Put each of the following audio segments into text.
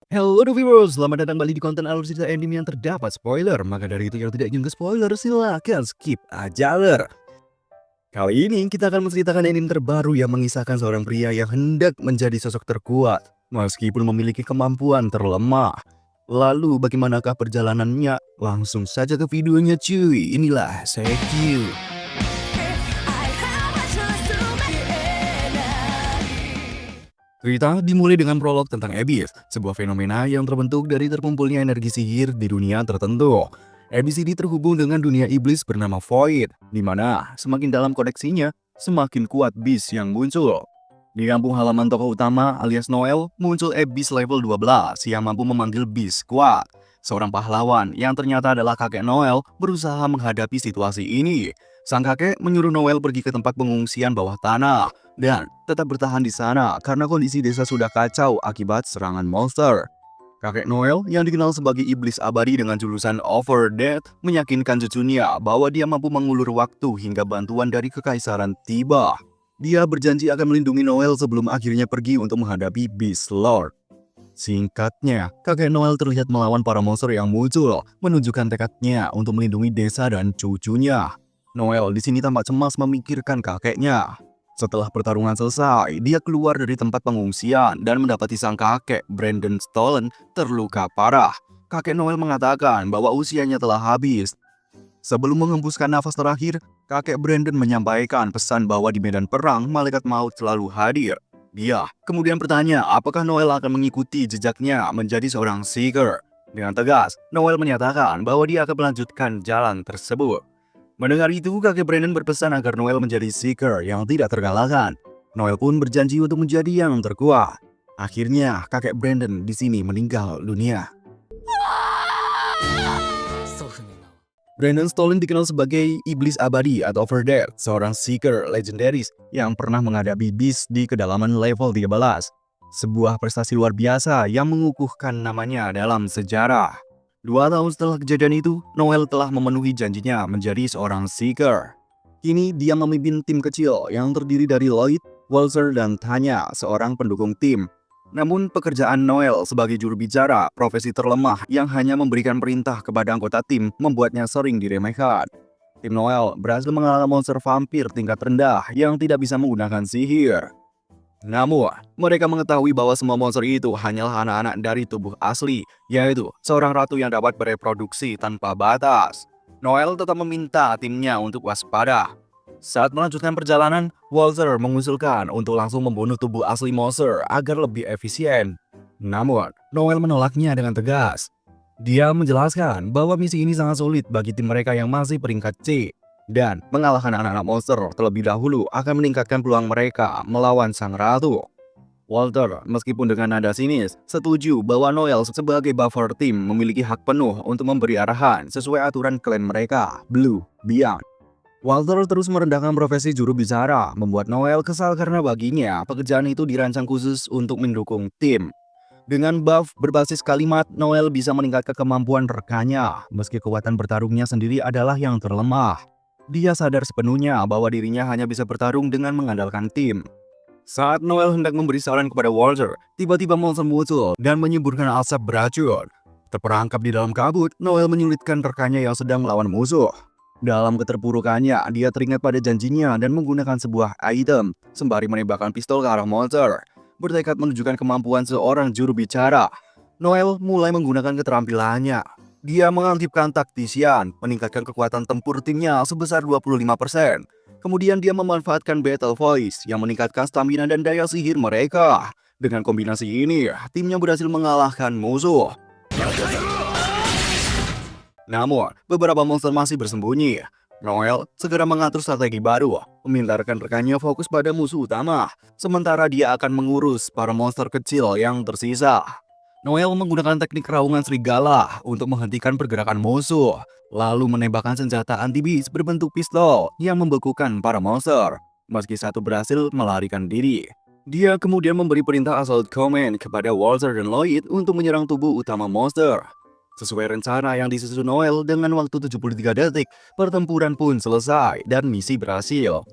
Hello viewers, selamat datang kembali di konten alur cerita anime yang terdapat spoiler. Maka dari itu yang tidak ingin ke spoiler, silakan skip aja ler. Kali ini kita akan menceritakan anime terbaru yang mengisahkan seorang pria yang hendak menjadi sosok terkuat meskipun memiliki kemampuan terlemah. Lalu bagaimanakah perjalanannya? Langsung saja ke videonya cuy. Inilah Sekyu. Cerita dimulai dengan prolog tentang Abyss, sebuah fenomena yang terbentuk dari terkumpulnya energi sihir di dunia tertentu. Abyss ini terhubung dengan dunia iblis bernama Void, di mana semakin dalam koneksinya, semakin kuat Beast yang muncul. Di kampung halaman tokoh utama alias Noel, muncul Abyss level 12 yang mampu memanggil Beast kuat. Seorang pahlawan yang ternyata adalah kakek Noel berusaha menghadapi situasi ini. Sang kakek menyuruh Noel pergi ke tempat pengungsian bawah tanah dan tetap bertahan di sana karena kondisi desa sudah kacau akibat serangan monster. Kakek Noel yang dikenal sebagai iblis abadi dengan julusan Over Death meyakinkan cucunya bahwa dia mampu mengulur waktu hingga bantuan dari kekaisaran tiba. Dia berjanji akan melindungi Noel sebelum akhirnya pergi untuk menghadapi Beast Lord. Singkatnya, kakek Noel terlihat melawan para monster yang muncul, menunjukkan tekadnya untuk melindungi desa dan cucunya. Noel di sini tampak cemas memikirkan kakeknya. Setelah pertarungan selesai, dia keluar dari tempat pengungsian dan mendapati sang kakek, Brandon Stolen, terluka parah. Kakek Noel mengatakan bahwa usianya telah habis. Sebelum mengembuskan nafas terakhir, kakek Brandon menyampaikan pesan bahwa di medan perang, malaikat maut selalu hadir. Dia kemudian bertanya apakah Noel akan mengikuti jejaknya menjadi seorang Seeker. Dengan tegas, Noel menyatakan bahwa dia akan melanjutkan jalan tersebut. Mendengar itu, kakek Brandon berpesan agar Noel menjadi Seeker yang tidak terkalahkan. Noel pun berjanji untuk menjadi yang terkuat. Akhirnya, kakek Brandon di sini meninggal dunia. Brandon Stolen dikenal sebagai iblis abadi atau Overdeath, seorang Seeker legendaris yang pernah menghadapi Beast di kedalaman level 13. Sebuah prestasi luar biasa yang mengukuhkan namanya dalam sejarah. 2 tahun setelah kejadian itu, Noel telah memenuhi janjinya menjadi seorang Seeker. Kini dia memimpin tim kecil yang terdiri dari Lloyd, Walter, dan Tanya, seorang pendukung tim. Namun pekerjaan Noel sebagai juru bicara, profesi terlemah yang hanya memberikan perintah kepada anggota tim membuatnya sering diremehkan. Tim Noel berhasil mengalahkan monster vampir tingkat rendah yang tidak bisa menggunakan sihir. Namun, mereka mengetahui bahwa semua monster itu hanyalah anak-anak dari tubuh asli, yaitu seorang ratu yang dapat bereproduksi tanpa batas. Noel tetap meminta timnya untuk waspada. Saat melanjutkan perjalanan, Walter mengusulkan untuk langsung membunuh tubuh asli monster agar lebih efisien. Namun, Noel menolaknya dengan tegas. Dia menjelaskan bahwa misi ini sangat sulit bagi tim mereka yang masih peringkat C. Dan mengalahkan anak-anak monster terlebih dahulu akan meningkatkan peluang mereka melawan sang ratu. Walter, meskipun dengan nada sinis, setuju bahwa Noel sebagai buffer tim memiliki hak penuh untuk memberi arahan sesuai aturan klan mereka, Blue Beyond. Walter terus merendahkan profesi juru bicara, membuat Noel kesal karena baginya pekerjaan itu dirancang khusus untuk mendukung tim. Dengan buff berbasis kalimat, Noel bisa meningkatkan kemampuan rekannya, meski kekuatan bertarungnya sendiri adalah yang terlemah. Dia sadar sepenuhnya bahwa dirinya hanya bisa bertarung dengan mengandalkan tim. Saat Noel hendak memberi saran kepada Walter, tiba-tiba monster muncul dan menyemburkan asap beracun. Terperangkap di dalam kabut, Noel menyulitkan rekannya yang sedang melawan musuh. Dalam keterpurukannya, dia teringat pada janjinya dan menggunakan sebuah item, sembari menembakkan pistol ke arah monster. Bertekad menunjukkan kemampuan seorang juru bicara, Noel mulai menggunakan keterampilannya. Dia mengaktifkan taktisian, meningkatkan kekuatan tempur timnya sebesar 25%. Kemudian dia memanfaatkan Battle Voice yang meningkatkan stamina dan daya sihir mereka. Dengan kombinasi ini, timnya berhasil mengalahkan musuh. Namun, beberapa monster masih bersembunyi. Noel segera mengatur strategi baru, memindahkan rekannya fokus pada musuh utama, sementara dia akan mengurus para monster kecil yang tersisa. Noel menggunakan teknik raungan serigala untuk menghentikan pergerakan musuh, lalu menembakkan senjata anti-beast berbentuk pistol yang membekukan para monster. Meski satu berhasil melarikan diri, dia kemudian memberi perintah assault command kepada Walter dan Lloyd untuk menyerang tubuh utama monster. Sesuai rencana yang disusun Noel dengan waktu 73 detik, pertempuran pun selesai dan misi berhasil.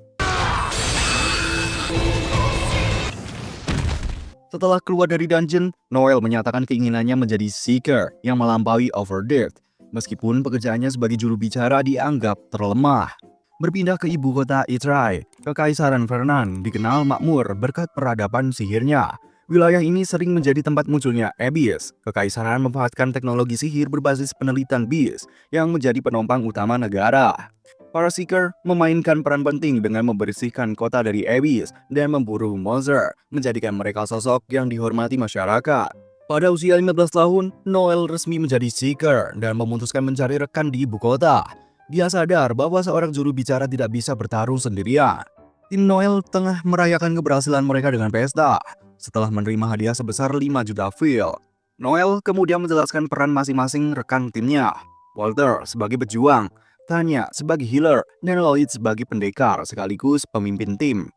Setelah keluar dari dungeon, Noel menyatakan keinginannya menjadi Seeker yang melampaui Overdeath, meskipun pekerjaannya sebagai juru bicara dianggap terlemah. Berpindah ke ibu kota Itrai, Kekaisaran Vernan dikenal makmur berkat peradaban sihirnya. Wilayah ini sering menjadi tempat munculnya Abyss. Kekaisaran memanfaatkan teknologi sihir berbasis penelitian Beast yang menjadi penopang utama negara. Para Seeker memainkan peran penting dengan membersihkan kota dari Abyss dan memburu monster, menjadikan mereka sosok yang dihormati masyarakat. Pada usia 15 tahun, Noel resmi menjadi Seeker dan memutuskan mencari rekan di ibu kota. Dia sadar bahwa seorang juru bicara tidak bisa bertarung sendirian. Tim Noel tengah merayakan keberhasilan mereka dengan pesta. Setelah menerima hadiah sebesar 5 juta fil, Noel kemudian menjelaskan peran masing-masing rekan timnya. Walter sebagai pejuang, Tanya sebagai healer, dan Lloyd sebagai pendekar sekaligus pemimpin tim.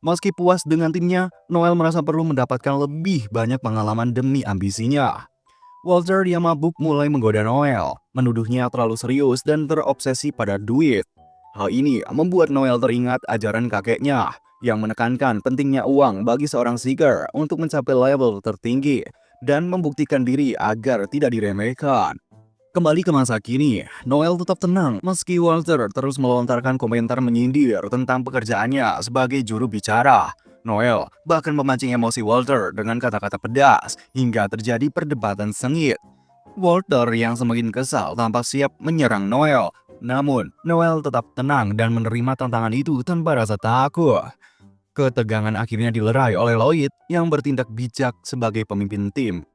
Meski puas dengan timnya, Noel merasa perlu mendapatkan lebih banyak pengalaman demi ambisinya. Walter yang mabuk mulai menggoda Noel, menuduhnya terlalu serius dan terobsesi pada duit. Hal ini membuat Noel teringat ajaran kakeknya yang menekankan pentingnya uang bagi seorang Seeker untuk mencapai level tertinggi dan membuktikan diri agar tidak diremehkan. Kembali ke masa kini, Noel tetap tenang meski Walter terus melontarkan komentar menyindir tentang pekerjaannya sebagai juru bicara. Noel bahkan memancing emosi Walter dengan kata-kata pedas hingga terjadi perdebatan sengit. Walter yang semakin kesal tampak siap menyerang Noel. Namun, Noel tetap tenang dan menerima tantangan itu tanpa rasa takut. Ketegangan akhirnya dilerai oleh Lloyd yang bertindak bijak sebagai pemimpin tim.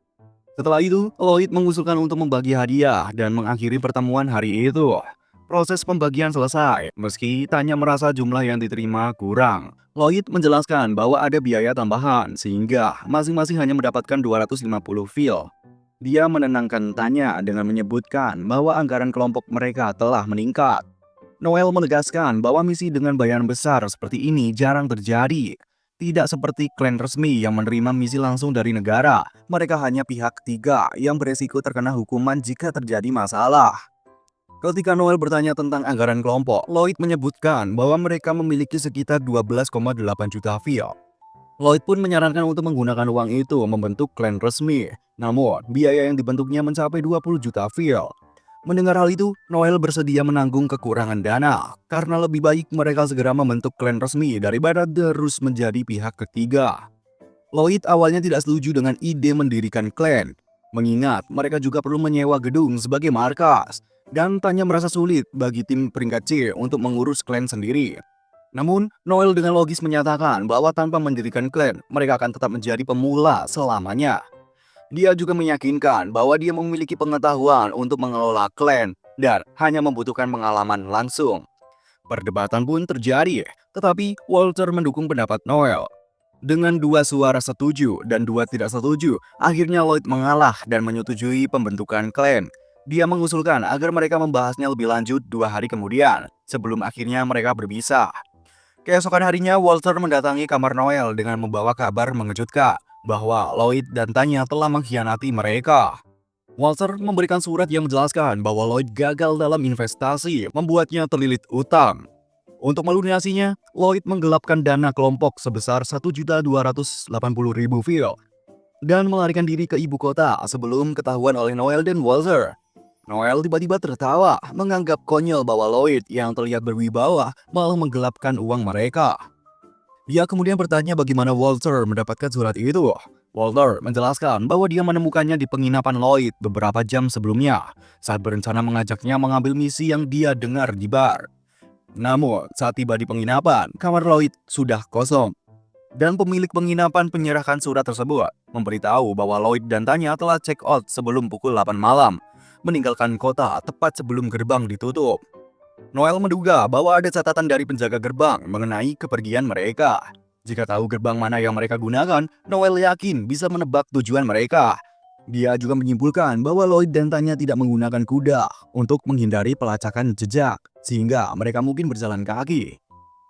Setelah itu, Lloyd mengusulkan untuk membagi hadiah dan mengakhiri pertemuan hari itu. Proses pembagian selesai, meski Tanya merasa jumlah yang diterima kurang. Lloyd menjelaskan bahwa ada biaya tambahan, sehingga masing-masing hanya mendapatkan 250 fil. Dia menenangkan Tanya dengan menyebutkan bahwa anggaran kelompok mereka telah meningkat. Noel menegaskan bahwa misi dengan bayaran besar seperti ini jarang terjadi. Tidak seperti klan resmi yang menerima misi langsung dari negara, mereka hanya pihak ketiga yang beresiko terkena hukuman jika terjadi masalah. Ketika Noel bertanya tentang anggaran kelompok, Lloyd menyebutkan bahwa mereka memiliki sekitar 12,8 juta fil. Lloyd pun menyarankan untuk menggunakan uang itu membentuk klan resmi, namun biaya yang dibentuknya mencapai 20 juta fil. Mendengar hal itu, Noel bersedia menanggung kekurangan dana, karena lebih baik mereka segera membentuk klan resmi daripada terus menjadi pihak ketiga. Lloyd awalnya tidak setuju dengan ide mendirikan klan, mengingat mereka juga perlu menyewa gedung sebagai markas, dan Tanya merasa sulit bagi tim peringkat C untuk mengurus klan sendiri. Namun, Noel dengan logis menyatakan bahwa tanpa mendirikan klan, mereka akan tetap menjadi pemula selamanya. Dia juga meyakinkan bahwa dia memiliki pengetahuan untuk mengelola klan dan hanya membutuhkan pengalaman langsung. Perdebatan pun terjadi, tetapi Walter mendukung pendapat Noel. Dengan 2 suara setuju dan 2 tidak setuju, akhirnya Lloyd mengalah dan menyetujui pembentukan klan. Dia mengusulkan agar mereka membahasnya lebih lanjut 2 hari kemudian, sebelum akhirnya mereka berpisah. Keesokan harinya, Walter mendatangi kamar Noel dengan membawa kabar mengejutkan bahwa Lloyd dan Tanya telah mengkhianati mereka. Walter memberikan surat yang menjelaskan bahwa Lloyd gagal dalam investasi, membuatnya terlilit utang. Untuk melunasinya, Lloyd menggelapkan dana kelompok sebesar 1.280.000 fil dan melarikan diri ke ibu kota sebelum ketahuan oleh Noel dan Walter. Noel tiba-tiba tertawa, menganggap konyol bahwa Lloyd yang terlihat berwibawa malah menggelapkan uang mereka. Dia kemudian bertanya bagaimana Walter mendapatkan surat itu. Walter menjelaskan bahwa dia menemukannya di penginapan Lloyd beberapa jam sebelumnya, saat berencana mengajaknya mengambil misi yang dia dengar di bar. Namun, saat tiba di penginapan, kamar Lloyd sudah kosong. Dan pemilik penginapan menyerahkan surat tersebut, memberitahu bahwa Lloyd dan Tanya telah check out sebelum pukul 8 malam, meninggalkan kota tepat sebelum gerbang ditutup. Noel menduga bahwa ada catatan dari penjaga gerbang mengenai kepergian mereka. Jika tahu gerbang mana yang mereka gunakan, Noel yakin bisa menebak tujuan mereka. Dia juga menyimpulkan bahwa Lloyd dan Tanya tidak menggunakan kuda untuk menghindari pelacakan jejak, sehingga mereka mungkin berjalan kaki.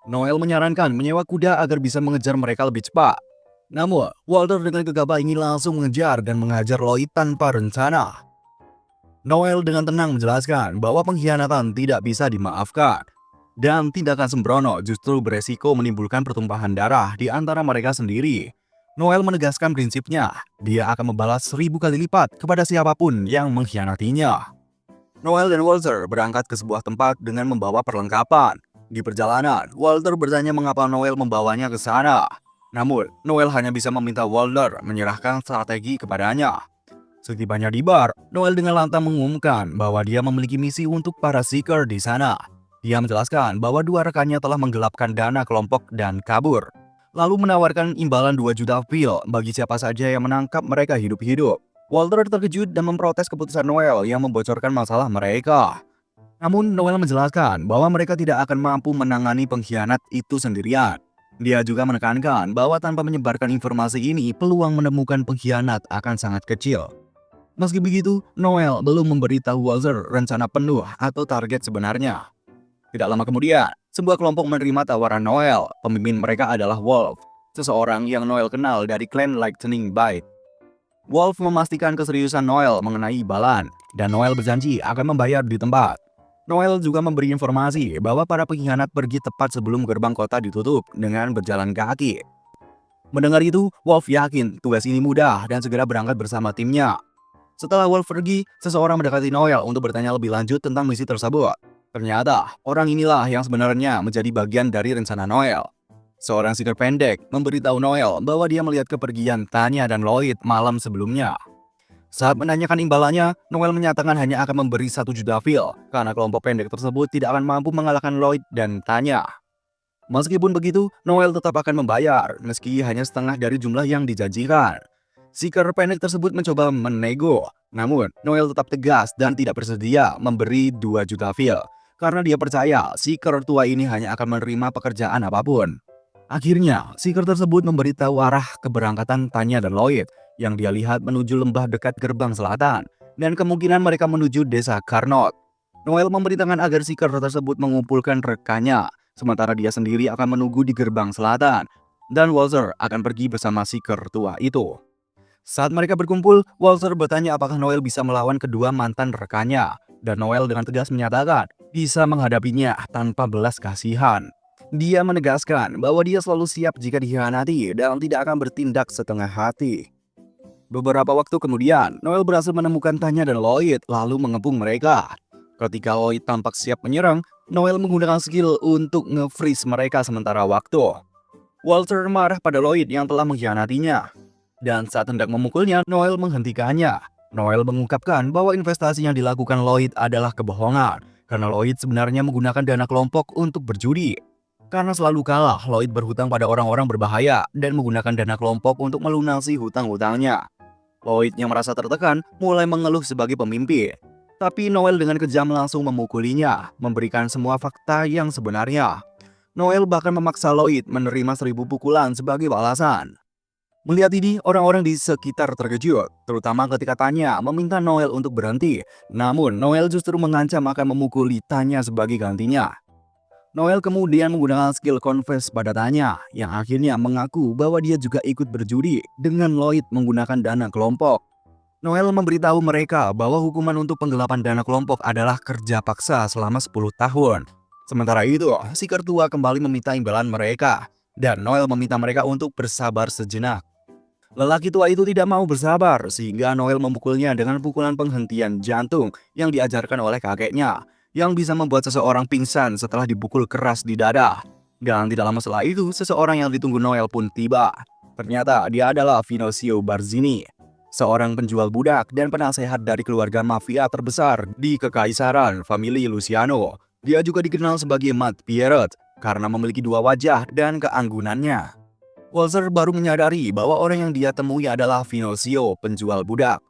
Noel menyarankan menyewa kuda agar bisa mengejar mereka lebih cepat. Namun, Walter dengan gegabah ingin langsung mengejar dan menghajar Lloyd tanpa rencana. Noel dengan tenang menjelaskan bahwa pengkhianatan tidak bisa dimaafkan, dan tindakan sembrono justru beresiko menimbulkan pertumpahan darah di antara mereka sendiri. Noel menegaskan prinsipnya, dia akan membalas 1000 kali lipat kepada siapapun yang mengkhianatinya. Noel dan Walter berangkat ke sebuah tempat dengan membawa perlengkapan. Di perjalanan, Walter bertanya mengapa Noel membawanya ke sana. Namun, Noel hanya bisa meminta Walter menyerahkan strategi kepadanya. Setibanya di bar, Noel dengan lantang mengumumkan bahwa dia memiliki misi untuk para Seeker di sana. Dia menjelaskan bahwa dua rekannya telah menggelapkan dana kelompok dan kabur, lalu menawarkan imbalan 2 juta pil bagi siapa saja yang menangkap mereka hidup-hidup. Walter terkejut dan memprotes keputusan Noel yang membocorkan masalah mereka. Namun Noel menjelaskan bahwa mereka tidak akan mampu menangani pengkhianat itu sendirian. Dia juga menekankan bahwa tanpa menyebarkan informasi ini, peluang menemukan pengkhianat akan sangat kecil. Meski begitu, Noel belum memberitahu Walter rencana penuh atau target sebenarnya. Tidak lama kemudian, sebuah kelompok menerima tawaran Noel. Pemimpin mereka adalah Wolf, seseorang yang Noel kenal dari klan Lightning Bite. Wolf memastikan keseriusan Noel mengenai imbalan, dan Noel berjanji akan membayar di tempat. Noel juga memberi informasi bahwa para pengkhianat pergi tepat sebelum gerbang kota ditutup dengan berjalan kaki. Mendengar itu, Wolf yakin tugas ini mudah dan segera berangkat bersama timnya. Setelah Wolf pergi, seseorang mendekati Noel untuk bertanya lebih lanjut tentang misi tersebut. Ternyata, orang inilah yang sebenarnya menjadi bagian dari rencana Noel. Seorang Seeker pendek memberitahu Noel bahwa dia melihat kepergian Tanya dan Lloyd malam sebelumnya. Saat menanyakan imbalannya, Noel menyatakan hanya akan memberi 1 juta pil karena kelompok pendek tersebut tidak akan mampu mengalahkan Lloyd dan Tanya. Meskipun begitu, Noel tetap akan membayar meski hanya setengah dari jumlah yang dijanjikan. Seeker pendek tersebut mencoba menego, namun Noel tetap tegas dan tidak bersedia memberi 2 juta pil karena dia percaya Seeker tua ini hanya akan menerima pekerjaan apapun. Akhirnya, Seeker tersebut memberitahu arah keberangkatan Tanya dan Lloyd yang dia lihat menuju lembah dekat gerbang selatan, dan kemungkinan mereka menuju desa Carnot. Noel memerintahkan agar Seeker tersebut mengumpulkan rekannya, sementara dia sendiri akan menunggu di gerbang selatan, dan Walter akan pergi bersama Seeker tua itu. Saat mereka berkumpul, Walter bertanya apakah Noel bisa melawan kedua mantan rekannya, dan Noel dengan tegas menyatakan bisa menghadapinya tanpa belas kasihan. Dia menegaskan bahwa dia selalu siap jika dikhianati dan tidak akan bertindak setengah hati. Beberapa waktu kemudian, Noel berhasil menemukan Tanya dan Lloyd lalu mengepung mereka. Ketika Lloyd tampak siap menyerang, Noel menggunakan skill untuk nge-freeze mereka sementara waktu. Walter marah pada Lloyd yang telah mengkhianatinya, dan saat hendak memukulnya, Noel menghentikannya. Noel mengungkapkan bahwa investasi yang dilakukan Lloyd adalah kebohongan, karena Lloyd sebenarnya menggunakan dana kelompok untuk berjudi. Karena selalu kalah, Lloyd berhutang pada orang-orang berbahaya dan menggunakan dana kelompok untuk melunasi hutang-hutangnya. Lloyd yang merasa tertekan mulai mengeluh sebagai pemimpin. Tapi Noel dengan kejam langsung memukulinya, memberikan semua fakta yang sebenarnya. Noel bahkan memaksa Lloyd menerima 1000 pukulan sebagai balasan. Melihat ini, orang-orang di sekitar terkejut, terutama ketika Tanya meminta Noel untuk berhenti. Namun, Noel justru mengancam akan memukuli Tanya sebagai gantinya. Noel kemudian menggunakan skill confess pada Tanya, yang akhirnya mengaku bahwa dia juga ikut berjudi dengan Lloyd menggunakan dana kelompok. Noel memberitahu mereka bahwa hukuman untuk penggelapan dana kelompok adalah kerja paksa selama 10 tahun. Sementara itu, Seeker tua kembali meminta imbalan mereka, dan Noel meminta mereka untuk bersabar sejenak. Lelaki tua itu tidak mau bersabar, sehingga Noel memukulnya dengan pukulan penghentian jantung yang diajarkan oleh kakeknya, yang bisa membuat seseorang pingsan setelah dipukul keras di dada. Dan tidak lama setelah itu, seseorang yang ditunggu Noel pun tiba. Ternyata dia adalah Vinocio Barzini, seorang penjual budak dan penasehat dari keluarga mafia terbesar di Kekaisaran Famili Luciano. Dia juga dikenal sebagai Matt Pierrot karena memiliki dua wajah dan keanggunannya. Walter baru menyadari bahwa orang yang dia temui adalah Vinocio, penjual budak.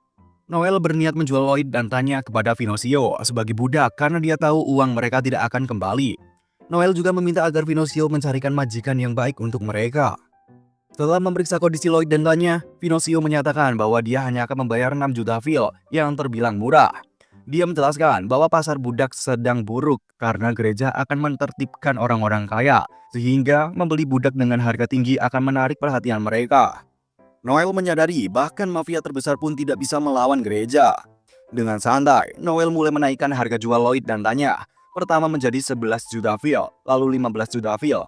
Noel berniat menjual Lloyd dan Tanya kepada Vinocio sebagai budak karena dia tahu uang mereka tidak akan kembali. Noel juga meminta agar Vinocio mencarikan majikan yang baik untuk mereka. Setelah memeriksa kondisi Lloyd dan Tanya, Vinocio menyatakan bahwa dia hanya akan membayar 6 juta pil yang terbilang murah. Dia menjelaskan bahwa pasar budak sedang buruk karena gereja akan menertibkan orang-orang kaya, sehingga membeli budak dengan harga tinggi akan menarik perhatian mereka. Noel menyadari bahkan mafia terbesar pun tidak bisa melawan gereja. Dengan santai, Noel mulai menaikkan harga jual Lloyd dan Tanya. Pertama menjadi 11 juta pil, lalu 15 juta pil.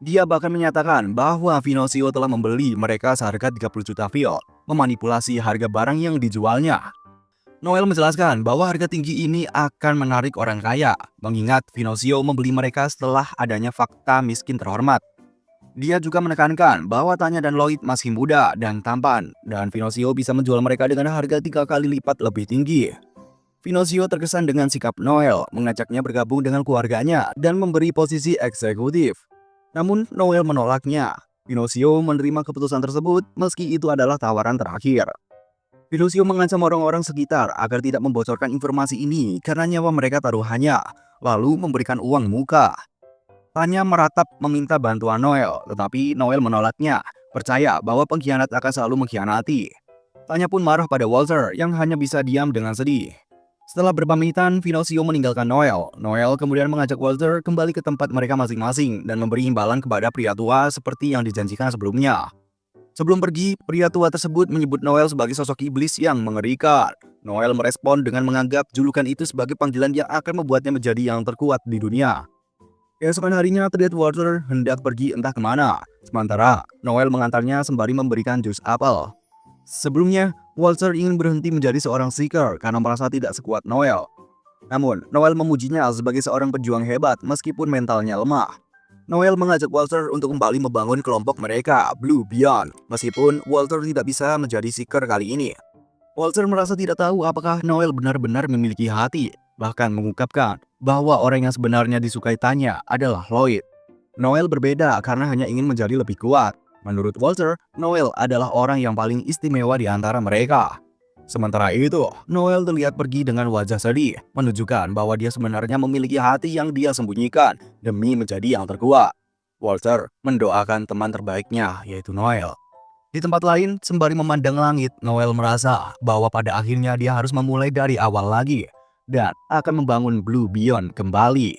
Dia bahkan menyatakan bahwa Pinocchio telah membeli mereka seharga 30 juta viol, memanipulasi harga barang yang dijualnya. Noel menjelaskan bahwa harga tinggi ini akan menarik orang kaya, mengingat Pinocchio membeli mereka setelah adanya fakta miskin terhormat. Dia juga menekankan bahwa Tanya dan Lloyd masih muda dan tampan, dan Pinocchio bisa menjual mereka dengan harga 3 kali lipat lebih tinggi. Pinocchio terkesan dengan sikap Noel, mengajaknya bergabung dengan keluarganya dan memberi posisi eksekutif. Namun Noel menolaknya. Pinocchio menerima keputusan tersebut meski itu adalah tawaran terakhir. Pinocchio mengancam orang-orang sekitar agar tidak membocorkan informasi ini karena nyawa mereka taruhannya, lalu memberikan uang muka. Tanya meratap meminta bantuan Noel, tetapi Noel menolaknya, percaya bahwa pengkhianat akan selalu mengkhianati. Tanya pun marah pada Walter yang hanya bisa diam dengan sedih. Setelah berpamitan, Pinocchio meninggalkan Noel. Noel kemudian mengajak Walter kembali ke tempat mereka masing-masing dan memberi imbalan kepada pria tua seperti yang dijanjikan sebelumnya. Sebelum pergi, pria tua tersebut menyebut Noel sebagai sosok iblis yang mengerikan. Noel merespon dengan menganggap julukan itu sebagai panggilan yang akan membuatnya menjadi yang terkuat di dunia. Keesokan harinya, terlihat Walter hendak pergi entah kemana. Sementara Noel mengantarnya sembari memberikan jus apel. Sebelumnya, Walter ingin berhenti menjadi seorang seeker karena merasa tidak sekuat Noel. Namun, Noel memujinya sebagai seorang pejuang hebat meskipun mentalnya lemah. Noel mengajak Walter untuk kembali membangun kelompok mereka, Blue Beyond, meskipun Walter tidak bisa menjadi seeker kali ini. Walter merasa tidak tahu apakah Noel benar-benar memiliki hati, bahkan mengungkapkan bahwa orang yang sebenarnya disukai Tanya adalah Lloyd. Noel berbeda karena hanya ingin menjadi lebih kuat. Menurut Walter, Noel adalah orang yang paling istimewa di antara mereka. Sementara itu, Noel terlihat pergi dengan wajah sedih, menunjukkan bahwa dia sebenarnya memiliki hati yang dia sembunyikan demi menjadi yang terkuat. Walter mendoakan teman terbaiknya, yaitu Noel. Di tempat lain, sembari memandang langit, Noel merasa bahwa pada akhirnya dia harus memulai dari awal lagi dan akan membangun Blue Beyond kembali.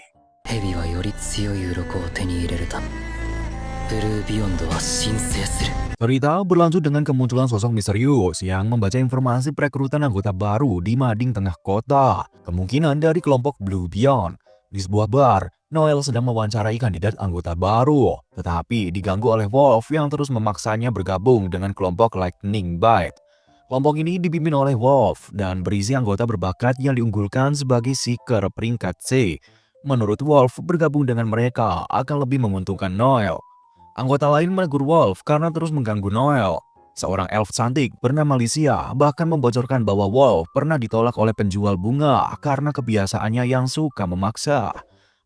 Cerita berlanjut dengan kemunculan sosok misterius yang membaca informasi perekrutan anggota baru di mading tengah kota, kemungkinan dari kelompok Blue Beyond. Di sebuah bar, Noel sedang mewawancarai kandidat anggota baru, tetapi diganggu oleh Wolf yang terus memaksanya bergabung dengan kelompok Lightning Bite. Kelompok ini dipimpin oleh Wolf dan berisi anggota berbakat yang diunggulkan sebagai seeker peringkat C. Menurut Wolf, bergabung dengan mereka akan lebih menguntungkan Noel. Anggota lain menegur Wolf karena terus mengganggu Noel. Seorang elf cantik bernama Alicia bahkan membocorkan bahwa Wolf pernah ditolak oleh penjual bunga karena kebiasaannya yang suka memaksa.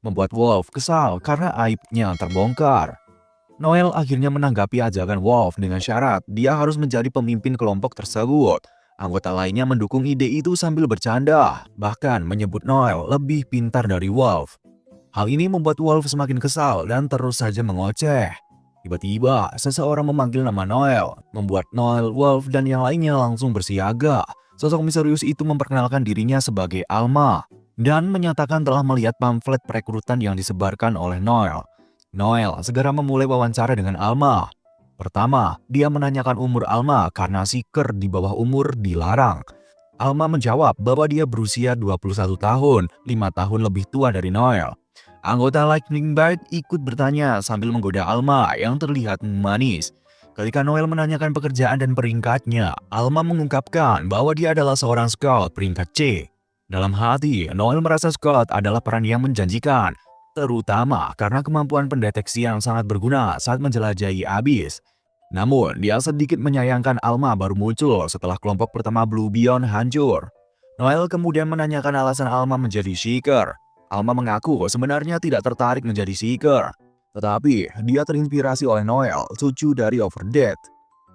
Membuat Wolf kesal karena aibnya terbongkar. Noel akhirnya menanggapi ajakan Wolf dengan syarat dia harus menjadi pemimpin kelompok tersebut. Anggota lainnya mendukung ide itu sambil bercanda, bahkan menyebut Noel lebih pintar dari Wolf. Hal ini membuat Wolf semakin kesal dan terus saja mengoceh. Tiba-tiba, seseorang memanggil nama Noel, membuat Noel, Wolf, dan yang lainnya langsung bersiaga. Sosok misterius itu memperkenalkan dirinya sebagai Alma dan menyatakan telah melihat pamflet perekrutan yang disebarkan oleh Noel. Noel segera memulai wawancara dengan Alma. Pertama, dia menanyakan umur Alma karena seeker di bawah umur dilarang. Alma menjawab bahwa dia berusia 21 tahun, 5 tahun lebih tua dari Noel. Anggota Lightning Bite ikut bertanya sambil menggoda Alma yang terlihat manis. Ketika Noel menanyakan pekerjaan dan peringkatnya, Alma mengungkapkan bahwa dia adalah seorang scout peringkat C. Dalam hati, Noel merasa scout adalah peran yang menjanjikan, terutama karena kemampuan pendeteksi yang sangat berguna saat menjelajahi abyss. Namun, dia sedikit menyayangkan Alma baru muncul setelah kelompok pertama Blue Beyond hancur. Noel kemudian menanyakan alasan Alma menjadi seeker. Alma mengaku sebenarnya tidak tertarik menjadi seeker, tetapi dia terinspirasi oleh Noel, cucu dari Overdead.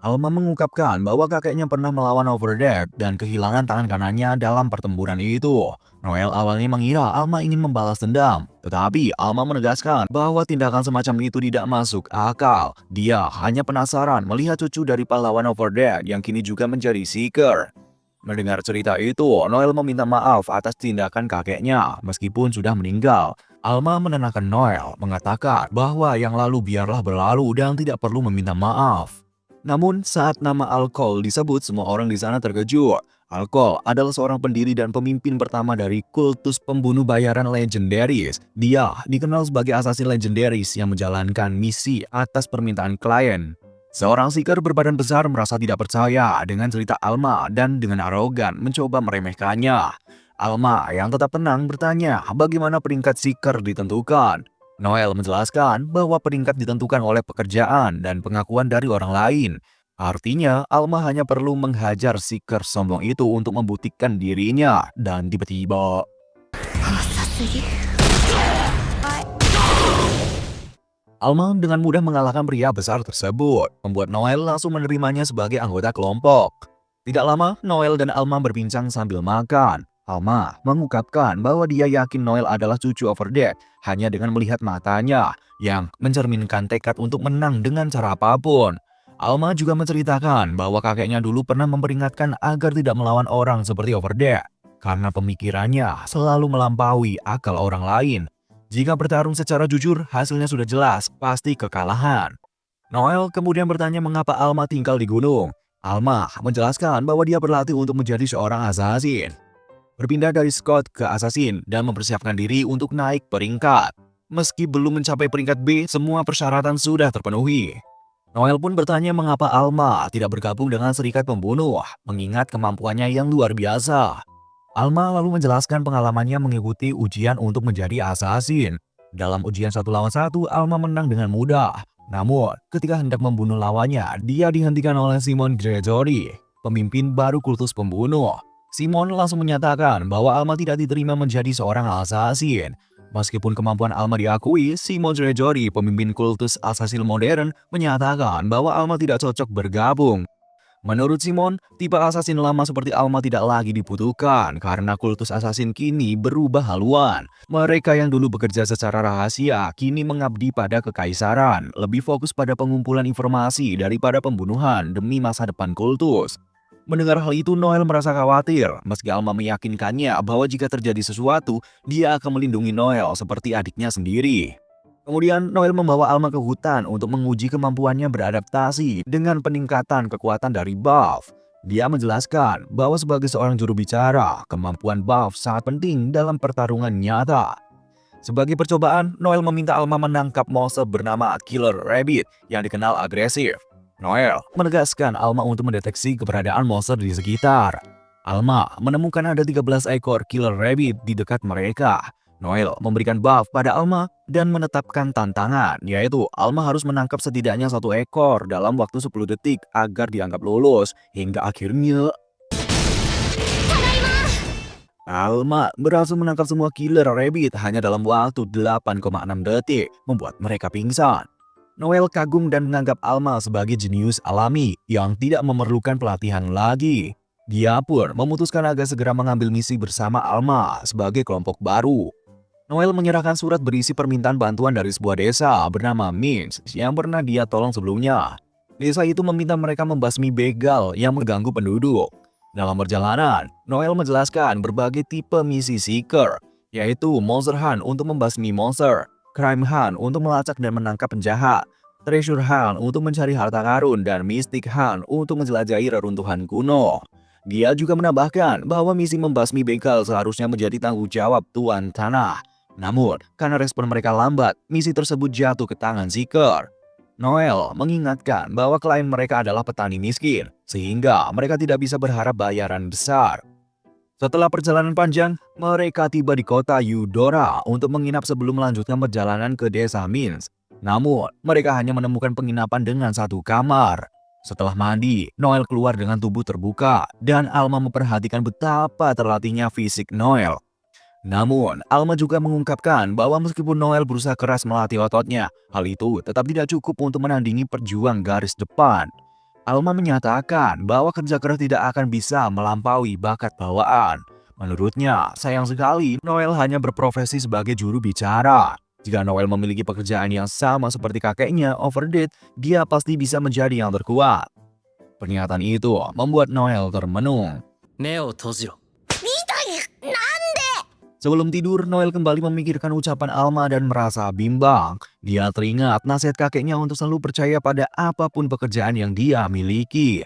Alma mengungkapkan bahwa kakeknya pernah melawan Overdead dan kehilangan tangan kanannya dalam pertempuran itu. Noel awalnya mengira Alma ingin membalas dendam, tetapi Alma menegaskan bahwa tindakan semacam itu tidak masuk akal. Dia hanya penasaran melihat cucu dari pahlawan Overdead yang kini juga menjadi seeker. Mendengar cerita itu, Noel meminta maaf atas tindakan kakeknya meskipun sudah meninggal. Alma menenangkan Noel, mengatakan bahwa yang lalu biarlah berlalu dan tidak perlu meminta maaf. Namun, saat nama Alcohol disebut, semua orang di sana terkejut. Alkol adalah seorang pendiri dan pemimpin pertama dari kultus pembunuh bayaran legendaris. Dia dikenal sebagai assassin legendaris yang menjalankan misi atas permintaan klien. Seorang seeker berbadan besar merasa tidak percaya dengan cerita Alma dan dengan arogan mencoba meremehkannya. Alma yang tetap tenang bertanya bagaimana peringkat seeker ditentukan. Noel menjelaskan bahwa peringkat ditentukan oleh pekerjaan dan pengakuan dari orang lain. Artinya, Alma hanya perlu menghajar seeker sombong itu untuk membuktikan dirinya. Dan tiba-tiba, Alma dengan mudah mengalahkan pria besar tersebut, membuat Noel langsung menerimanya sebagai anggota kelompok. Tidak lama, Noel dan Alma berbincang sambil makan. Alma mengungkapkan bahwa dia yakin Noel adalah cucu Overdead hanya dengan melihat matanya yang mencerminkan tekad untuk menang dengan cara apapun. Alma juga menceritakan bahwa kakeknya dulu pernah memperingatkan agar tidak melawan orang seperti Overdead karena pemikirannya selalu melampaui akal orang lain. Jika bertarung secara jujur, hasilnya sudah jelas, pasti kekalahan. Noel kemudian bertanya mengapa Alma tinggal di gunung. Alma menjelaskan bahwa dia berlatih untuk menjadi seorang assassin. Berpindah dari Scott ke assassin dan mempersiapkan diri untuk naik peringkat. Meski belum mencapai peringkat B, semua persyaratan sudah terpenuhi. Noel pun bertanya mengapa Alma tidak bergabung dengan serikat pembunuh, mengingat kemampuannya yang luar biasa. Alma lalu menjelaskan pengalamannya mengikuti ujian untuk menjadi assassin. Dalam ujian 1 lawan 1, Alma menang dengan mudah. Namun, ketika hendak membunuh lawannya, dia dihentikan oleh Simon Gregory, pemimpin baru kultus pembunuh. Simon langsung menyatakan bahwa Alma tidak diterima menjadi seorang assassin. Meskipun kemampuan Alma diakui, Simon Gregory, pemimpin kultus assassin modern, menyatakan bahwa Alma tidak cocok bergabung. Menurut Simon, tipe assassin lama seperti Alma tidak lagi dibutuhkan karena kultus assassin kini berubah haluan. Mereka yang dulu bekerja secara rahasia kini mengabdi pada kekaisaran, lebih fokus pada pengumpulan informasi daripada pembunuhan demi masa depan kultus. Mendengar hal itu, Noel merasa khawatir, meski Alma meyakinkannya bahwa jika terjadi sesuatu, dia akan melindungi Noel seperti adiknya sendiri. Kemudian Noel membawa Alma ke hutan untuk menguji kemampuannya beradaptasi dengan peningkatan kekuatan dari buff. Dia menjelaskan bahwa sebagai seorang juru bicara, kemampuan buff sangat penting dalam pertarungan nyata. Sebagai percobaan, Noel meminta Alma menangkap monster bernama Killer Rabbit yang dikenal agresif. Noel menegaskan Alma untuk mendeteksi keberadaan monster di sekitar. Alma menemukan ada 13 ekor Killer Rabbit di dekat mereka. Noel memberikan buff pada Alma dan menetapkan tantangan, yaitu Alma harus menangkap setidaknya 1 ekor dalam waktu 10 detik agar dianggap lulus. Hingga akhirnya Alma berhasil menangkap semua Killer Rabbit hanya dalam waktu 8,6 detik, membuat mereka pingsan. Noel kagum dan menganggap Alma sebagai jenius alami yang tidak memerlukan pelatihan lagi. Dia pun memutuskan agar segera mengambil misi bersama Alma sebagai kelompok baru. Noel menyerahkan surat berisi permintaan bantuan dari sebuah desa bernama Minsk yang pernah dia tolong sebelumnya. Desa itu meminta mereka membasmi begal yang mengganggu penduduk. Dalam perjalanan, Noel menjelaskan berbagai tipe misi Seeker, yaitu Monster Hunt untuk membasmi monster, Crime Hunt untuk melacak dan menangkap penjahat, Treasure Hunt untuk mencari harta karun, dan Mystic Hunt untuk menjelajahi reruntuhan kuno. Dia juga menambahkan bahwa misi membasmi begal seharusnya menjadi tanggung jawab Tuan Tanah. Namun, karena respon mereka lambat, misi tersebut jatuh ke tangan Seeker. Noel mengingatkan bahwa klien mereka adalah petani miskin, sehingga mereka tidak bisa berharap bayaran besar. Setelah perjalanan panjang, mereka tiba di kota Eudora untuk menginap sebelum melanjutkan perjalanan ke desa Minsk. Namun, mereka hanya menemukan penginapan dengan 1 kamar. Setelah mandi, Noel keluar dengan tubuh terbuka, dan Alma memperhatikan betapa terlatihnya fisik Noel. Namun, Alma juga mengungkapkan bahwa meskipun Noel berusaha keras melatih ototnya, hal itu tetap tidak cukup untuk menandingi perjuang garis depan. Alma menyatakan bahwa kerja keras tidak akan bisa melampaui bakat bawaan. Menurutnya, sayang sekali Noel hanya berprofesi sebagai juru bicara. Jika Noel memiliki pekerjaan yang sama seperti kakeknya, Overdead, dia pasti bisa menjadi yang terkuat. Pernyataan itu membuat Noel termenung. Sebelum tidur, Noel kembali memikirkan ucapan Alma dan merasa bimbang. Dia teringat nasihat kakeknya untuk selalu percaya pada apapun pekerjaan yang dia miliki.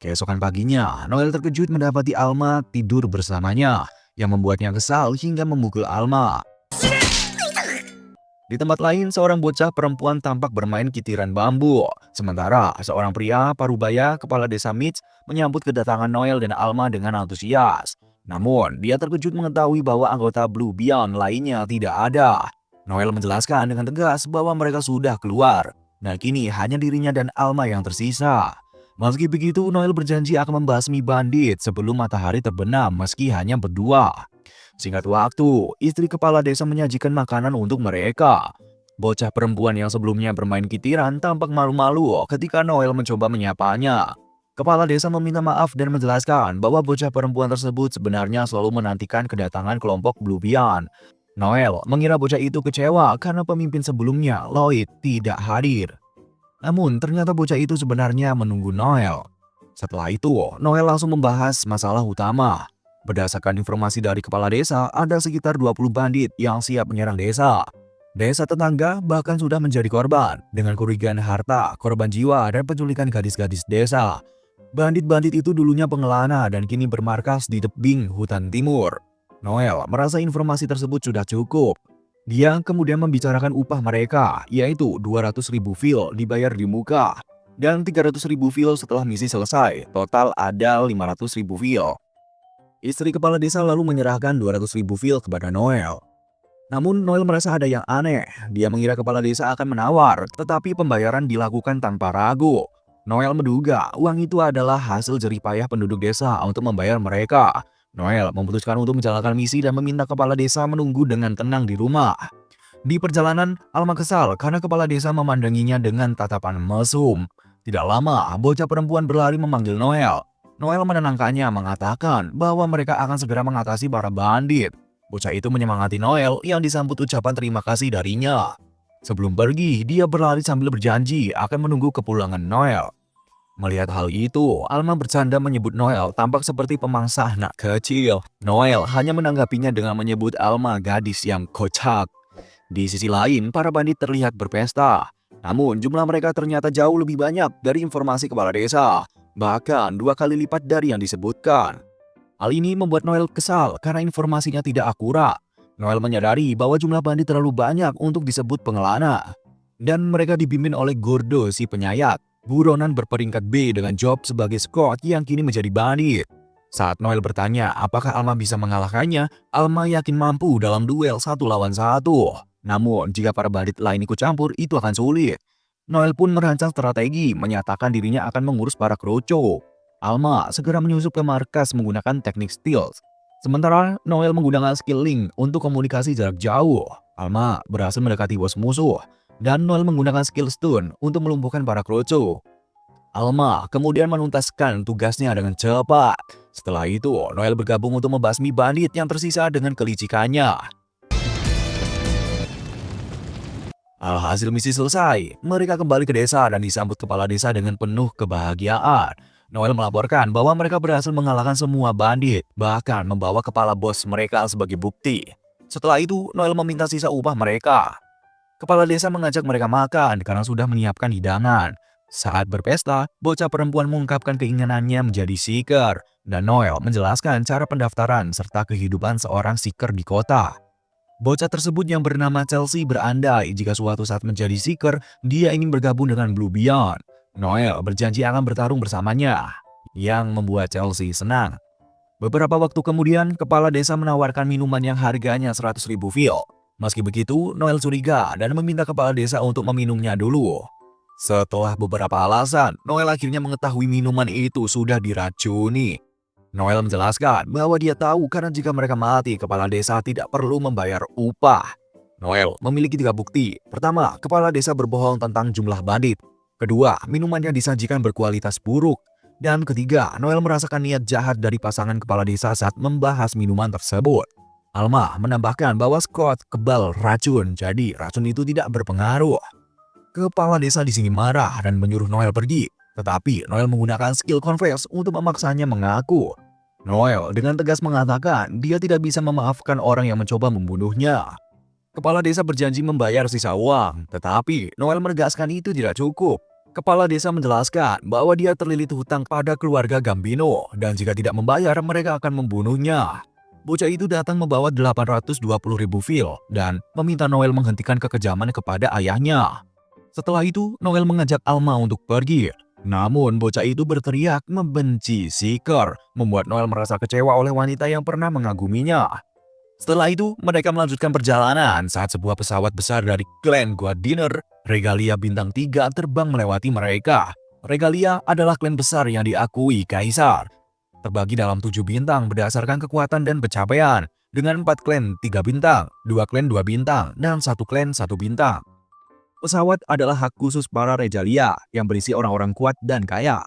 Keesokan paginya, Noel terkejut mendapati Alma tidur bersamanya, yang membuatnya kesal hingga memukul Alma. Di tempat lain, seorang bocah perempuan tampak bermain kitiran bambu. Sementara, seorang pria parubaya kepala desa Mitch menyambut kedatangan Noel dan Alma dengan antusias. Namun, dia terkejut mengetahui bahwa anggota Blue Beyond lainnya tidak ada. Noel menjelaskan dengan tegas bahwa mereka sudah keluar, dan kini hanya dirinya dan Alma yang tersisa. Meski begitu, Noel berjanji akan membasmi bandit sebelum matahari terbenam meski hanya berdua. Singkat waktu, istri kepala desa menyajikan makanan untuk mereka. Bocah perempuan yang sebelumnya bermain kitiran tampak malu-malu ketika Noel mencoba menyapanya. Kepala desa meminta maaf dan menjelaskan bahwa bocah perempuan tersebut sebenarnya selalu menantikan kedatangan kelompok Blue Beyond. Noel mengira bocah itu kecewa karena pemimpin sebelumnya, Lloyd, tidak hadir. Namun ternyata bocah itu sebenarnya menunggu Noel. Setelah itu, Noel langsung membahas masalah utama. Berdasarkan informasi dari kepala desa, ada sekitar 20 bandit yang siap menyerang desa. Desa tetangga bahkan sudah menjadi korban dengan kerugian harta, korban jiwa, dan penculikan gadis-gadis desa. Bandit-bandit itu dulunya pengelana dan kini bermarkas di tebing hutan timur. Noel merasa informasi tersebut sudah cukup. Dia kemudian membicarakan upah mereka, yaitu 200.000 fil dibayar di muka, dan 300.000 fil setelah misi selesai. Total ada 500.000 fil. Istri kepala desa lalu menyerahkan 200.000 fil kepada Noel. Namun Noel merasa ada yang aneh. Dia mengira kepala desa akan menawar, tetapi pembayaran dilakukan tanpa ragu. Noel menduga uang itu adalah hasil jerih payah penduduk desa untuk membayar mereka. Noel memutuskan untuk menjalankan misi dan meminta kepala desa menunggu dengan tenang di rumah. Di perjalanan, Alma kesal karena kepala desa memandanginya dengan tatapan mesum. Tidak lama, bocah perempuan berlari memanggil Noel. Noel menenangkannya mengatakan bahwa mereka akan segera mengatasi para bandit. Bocah itu menyemangati Noel yang disambut ucapan terima kasih darinya. Sebelum pergi, dia berlari sambil berjanji akan menunggu kepulangan Noel. Melihat hal itu, Alma bercanda menyebut Noel tampak seperti pemangsa anak kecil. Noel hanya menanggapinya dengan menyebut Alma gadis yang kocak. Di sisi lain, para bandit terlihat berpesta. Namun, jumlah mereka ternyata jauh lebih banyak dari informasi kepala desa. Bahkan 2 kali lipat dari yang disebutkan. Hal ini membuat Noel kesal karena informasinya tidak akurat. Noel menyadari bahwa jumlah bandit terlalu banyak untuk disebut pengelana. Dan mereka dipimpin oleh Gordo si penyayat, buronan berperingkat B dengan job sebagai Scott yang kini menjadi bandit. Saat Noel bertanya apakah Alma bisa mengalahkannya, Alma yakin mampu dalam duel 1 lawan 1. Namun jika para bandit lain ikut campur, itu akan sulit. Noel pun merancang strategi, menyatakan dirinya akan mengurus para kroco. Alma segera menyusup ke markas menggunakan teknik stealth. Sementara Noel menggunakan skill link untuk komunikasi jarak jauh. Alma berhasil mendekati bos musuh, dan Noel menggunakan skill stun untuk melumpuhkan para kroco. Alma kemudian menuntaskan tugasnya dengan cepat. Setelah itu, Noel bergabung untuk membasmi bandit yang tersisa dengan kelicikannya. Alhasil misi selesai, mereka kembali ke desa dan disambut kepala desa dengan penuh kebahagiaan. Noel melaporkan bahwa mereka berhasil mengalahkan semua bandit, bahkan membawa kepala bos mereka sebagai bukti. Setelah itu, Noel meminta sisa upah mereka. Kepala desa mengajak mereka makan karena sudah menyiapkan hidangan. Saat berpesta, bocah perempuan mengungkapkan keinginannya menjadi seeker, dan Noel menjelaskan cara pendaftaran serta kehidupan seorang seeker di kota. Bocah tersebut yang bernama Chelsea berandai jika suatu saat menjadi seeker, dia ingin bergabung dengan Blue Beyond. Noel berjanji akan bertarung bersamanya, yang membuat Chelsea senang. Beberapa waktu kemudian, kepala desa menawarkan minuman yang harganya 100.000 fil. Meski begitu, Noel curiga dan meminta kepala desa untuk meminumnya dulu. Setelah beberapa alasan, Noel akhirnya mengetahui minuman itu sudah diracuni. Noel menjelaskan bahwa dia tahu karena jika mereka mati, kepala desa tidak perlu membayar upah. Noel memiliki 3 bukti. Pertama, kepala desa berbohong tentang jumlah bandit. Kedua, minuman yang disajikan berkualitas buruk. Dan ketiga, Noel merasakan niat jahat dari pasangan kepala desa saat membahas minuman tersebut. Alma menambahkan bahwa Scott kebal racun, jadi racun itu tidak berpengaruh. Kepala desa di sini marah dan menyuruh Noel pergi. Tetapi Noel menggunakan skill confess untuk memaksanya mengaku. Noel dengan tegas mengatakan dia tidak bisa memaafkan orang yang mencoba membunuhnya. Kepala desa berjanji membayar sisa uang, tetapi Noel menegaskan itu tidak cukup. Kepala desa menjelaskan bahwa dia terlilit hutang pada keluarga Gambino dan jika tidak membayar mereka akan membunuhnya. Bocah itu datang membawa 820.000 fil dan meminta Noel menghentikan kekejaman kepada ayahnya. Setelah itu, Noel mengajak Alma untuk pergi. Namun, bocah itu berteriak membenci Seeker, membuat Noel merasa kecewa oleh wanita yang pernah mengaguminya. Setelah itu, mereka melanjutkan perjalanan saat sebuah pesawat besar dari klan Guardiner, Regalia Bintang 3 terbang melewati mereka. Regalia adalah klan besar yang diakui kaisar. Terbagi dalam 7 bintang berdasarkan kekuatan dan pencapaian, dengan 4 klan 3 bintang, 2 klan 2 bintang, dan 1 klan 1 bintang. Pesawat adalah hak khusus para Regalia yang berisi orang-orang kuat dan kaya.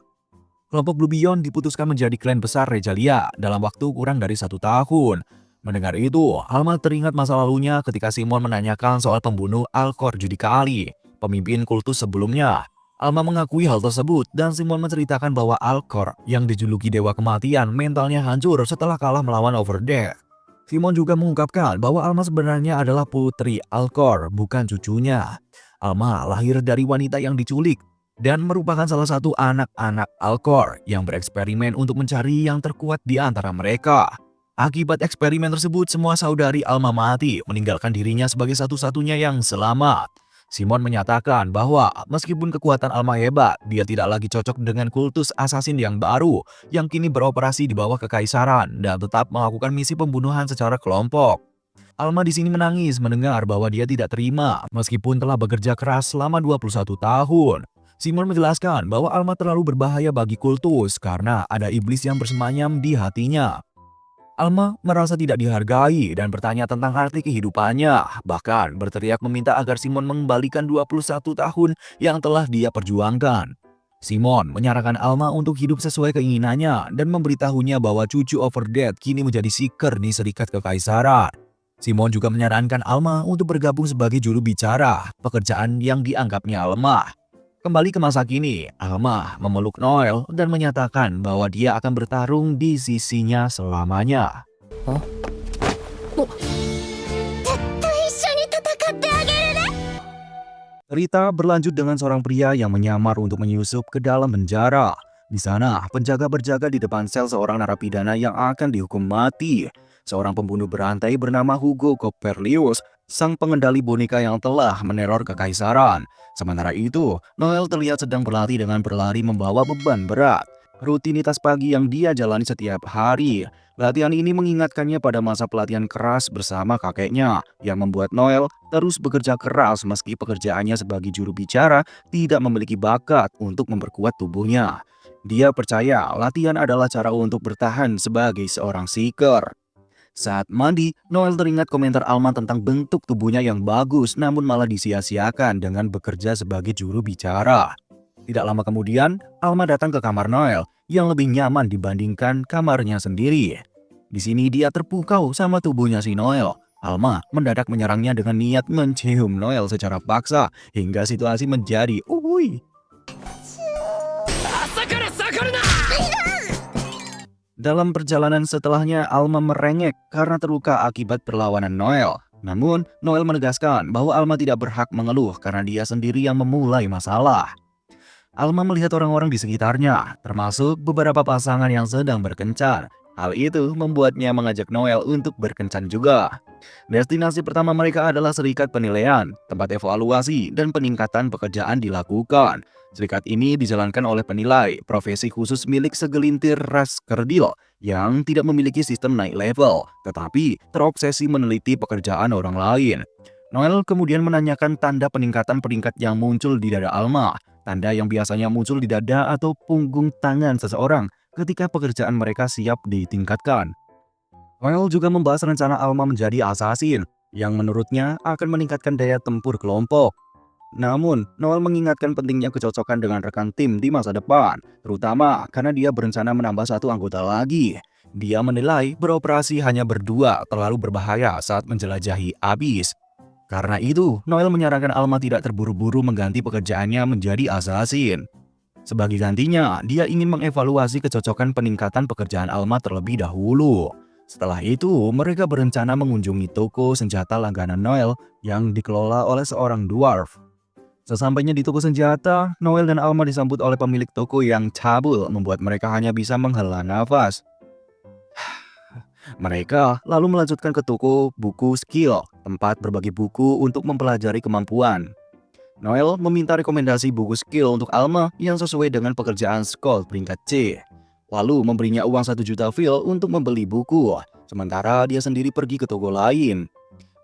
Kelompok Blue Beyond diputuskan menjadi klan besar Regalia dalam waktu kurang dari 1 tahun. Mendengar itu, Alma teringat masa lalunya ketika Simon menanyakan soal pembunuh Alcor Judicali, pemimpin kultus sebelumnya. Alma mengakui hal tersebut dan Simon menceritakan bahwa Alcor yang dijuluki Dewa Kematian mentalnya hancur setelah kalah melawan Overdeath. Simon juga mengungkapkan bahwa Alma sebenarnya adalah putri Alcor, bukan cucunya. Alma lahir dari wanita yang diculik dan merupakan salah satu anak-anak Alcor yang bereksperimen untuk mencari yang terkuat di antara mereka. Akibat eksperimen tersebut, semua saudari Alma mati, meninggalkan dirinya sebagai satu-satunya yang selamat. Simon menyatakan bahwa meskipun kekuatan Alma hebat, dia tidak lagi cocok dengan kultus asasin yang baru yang kini beroperasi di bawah kekaisaran dan tetap melakukan misi pembunuhan secara kelompok. Alma di sini menangis mendengar bahwa dia tidak terima meskipun telah bekerja keras selama 21 tahun. Simon menjelaskan bahwa Alma terlalu berbahaya bagi kultus karena ada iblis yang bersemayam di hatinya. Alma merasa tidak dihargai dan bertanya tentang arti kehidupannya, bahkan berteriak meminta agar Simon mengembalikan 21 tahun yang telah dia perjuangkan. Simon menyarankan Alma untuk hidup sesuai keinginannya dan memberitahunya bahwa cucu Overdeath kini menjadi seeker di Serikat Kekaisaran. Simon juga menyarankan Alma untuk bergabung sebagai juru bicara, pekerjaan yang dianggapnya lemah. Kembali ke masa kini, Alma memeluk Noel dan menyatakan bahwa dia akan bertarung di sisinya selamanya. Cerita berlanjut dengan seorang pria yang menyamar untuk menyusup ke dalam penjara. Di sana, penjaga berjaga di depan sel seorang narapidana yang akan dihukum mati. Seorang pembunuh berantai bernama Hugo Coperlius, sang pengendali boneka yang telah meneror kekaisaran. Sementara itu, Noel terlihat sedang berlatih dengan berlari membawa beban berat. Rutinitas pagi yang dia jalani setiap hari. Latihan ini mengingatkannya pada masa pelatihan keras bersama kakeknya, yang membuat Noel terus bekerja keras meski pekerjaannya sebagai juru bicara tidak memiliki bakat untuk memperkuat tubuhnya. Dia percaya latihan adalah cara untuk bertahan sebagai seorang seeker. Saat mandi, Noel teringat komentar Alma tentang bentuk tubuhnya yang bagus namun malah disia-siakan dengan bekerja sebagai juru bicara. Tidak lama kemudian, Alma datang ke kamar Noel yang lebih nyaman dibandingkan kamarnya sendiri. Di sini dia terpukau sama tubuhnya si Noel. Alma mendadak menyerangnya dengan niat mencium Noel secara paksa hingga situasi menjadi uhui. Dalam perjalanan setelahnya, Alma merengek karena terluka akibat perlawanan Noel. Namun, Noel menegaskan bahwa Alma tidak berhak mengeluh karena dia sendiri yang memulai masalah. Alma melihat orang-orang di sekitarnya, termasuk beberapa pasangan yang sedang berkencan. Hal itu membuatnya mengajak Noel untuk berkencan juga. Destinasi pertama mereka adalah serikat penilaian, tempat evaluasi dan peningkatan pekerjaan dilakukan. Serikat ini dijalankan oleh penilai, profesi khusus milik segelintir ras kerdil yang tidak memiliki sistem naik level, tetapi terobsesi meneliti pekerjaan orang lain. Noel kemudian menanyakan tanda peningkatan peringkat yang muncul di dada Alma, tanda yang biasanya muncul di dada atau punggung tangan seseorang ketika pekerjaan mereka siap ditingkatkan. Noel juga membahas rencana Alma menjadi asasin, yang menurutnya akan meningkatkan daya tempur kelompok. Namun, Noel mengingatkan pentingnya kecocokan dengan rekan tim di masa depan, terutama karena dia berencana menambah satu anggota lagi. Dia menilai beroperasi hanya berdua terlalu berbahaya saat menjelajahi Abyss. Karena itu, Noel menyarankan Alma tidak terburu-buru mengganti pekerjaannya menjadi asasin. Sebagai gantinya, dia ingin mengevaluasi kecocokan peningkatan pekerjaan Alma terlebih dahulu. Setelah itu, mereka berencana mengunjungi toko senjata langganan Noel yang dikelola oleh seorang dwarf. Sesampainya di toko senjata, Noel dan Alma disambut oleh pemilik toko yang cabul membuat mereka hanya bisa menghela nafas. Mereka lalu melanjutkan ke toko buku skill, tempat berbagi buku untuk mempelajari kemampuan. Noel meminta rekomendasi buku skill untuk Alma yang sesuai dengan pekerjaan Scott peringkat C. Lalu memberinya uang 1 juta VIL untuk membeli buku, sementara dia sendiri pergi ke toko lain.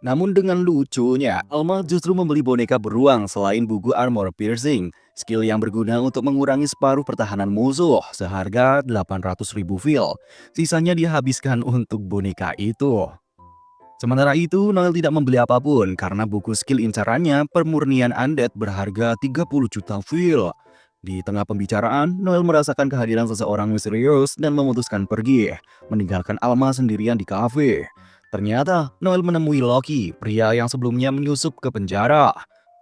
Namun dengan lucunya, Alma justru membeli boneka beruang selain buku armor piercing, skill yang berguna untuk mengurangi separuh pertahanan musuh seharga 800.000 VIL. Sisanya dia habiskan untuk boneka itu. Sementara itu, Noel tidak membeli apapun karena buku skill incarannya Pemurnian Undead berharga 30 juta VIL. Di tengah pembicaraan, Noel merasakan kehadiran seseorang misterius dan memutuskan pergi, meninggalkan Alma sendirian di kafe. Ternyata, Noel menemui Loki, pria yang sebelumnya menyusup ke penjara.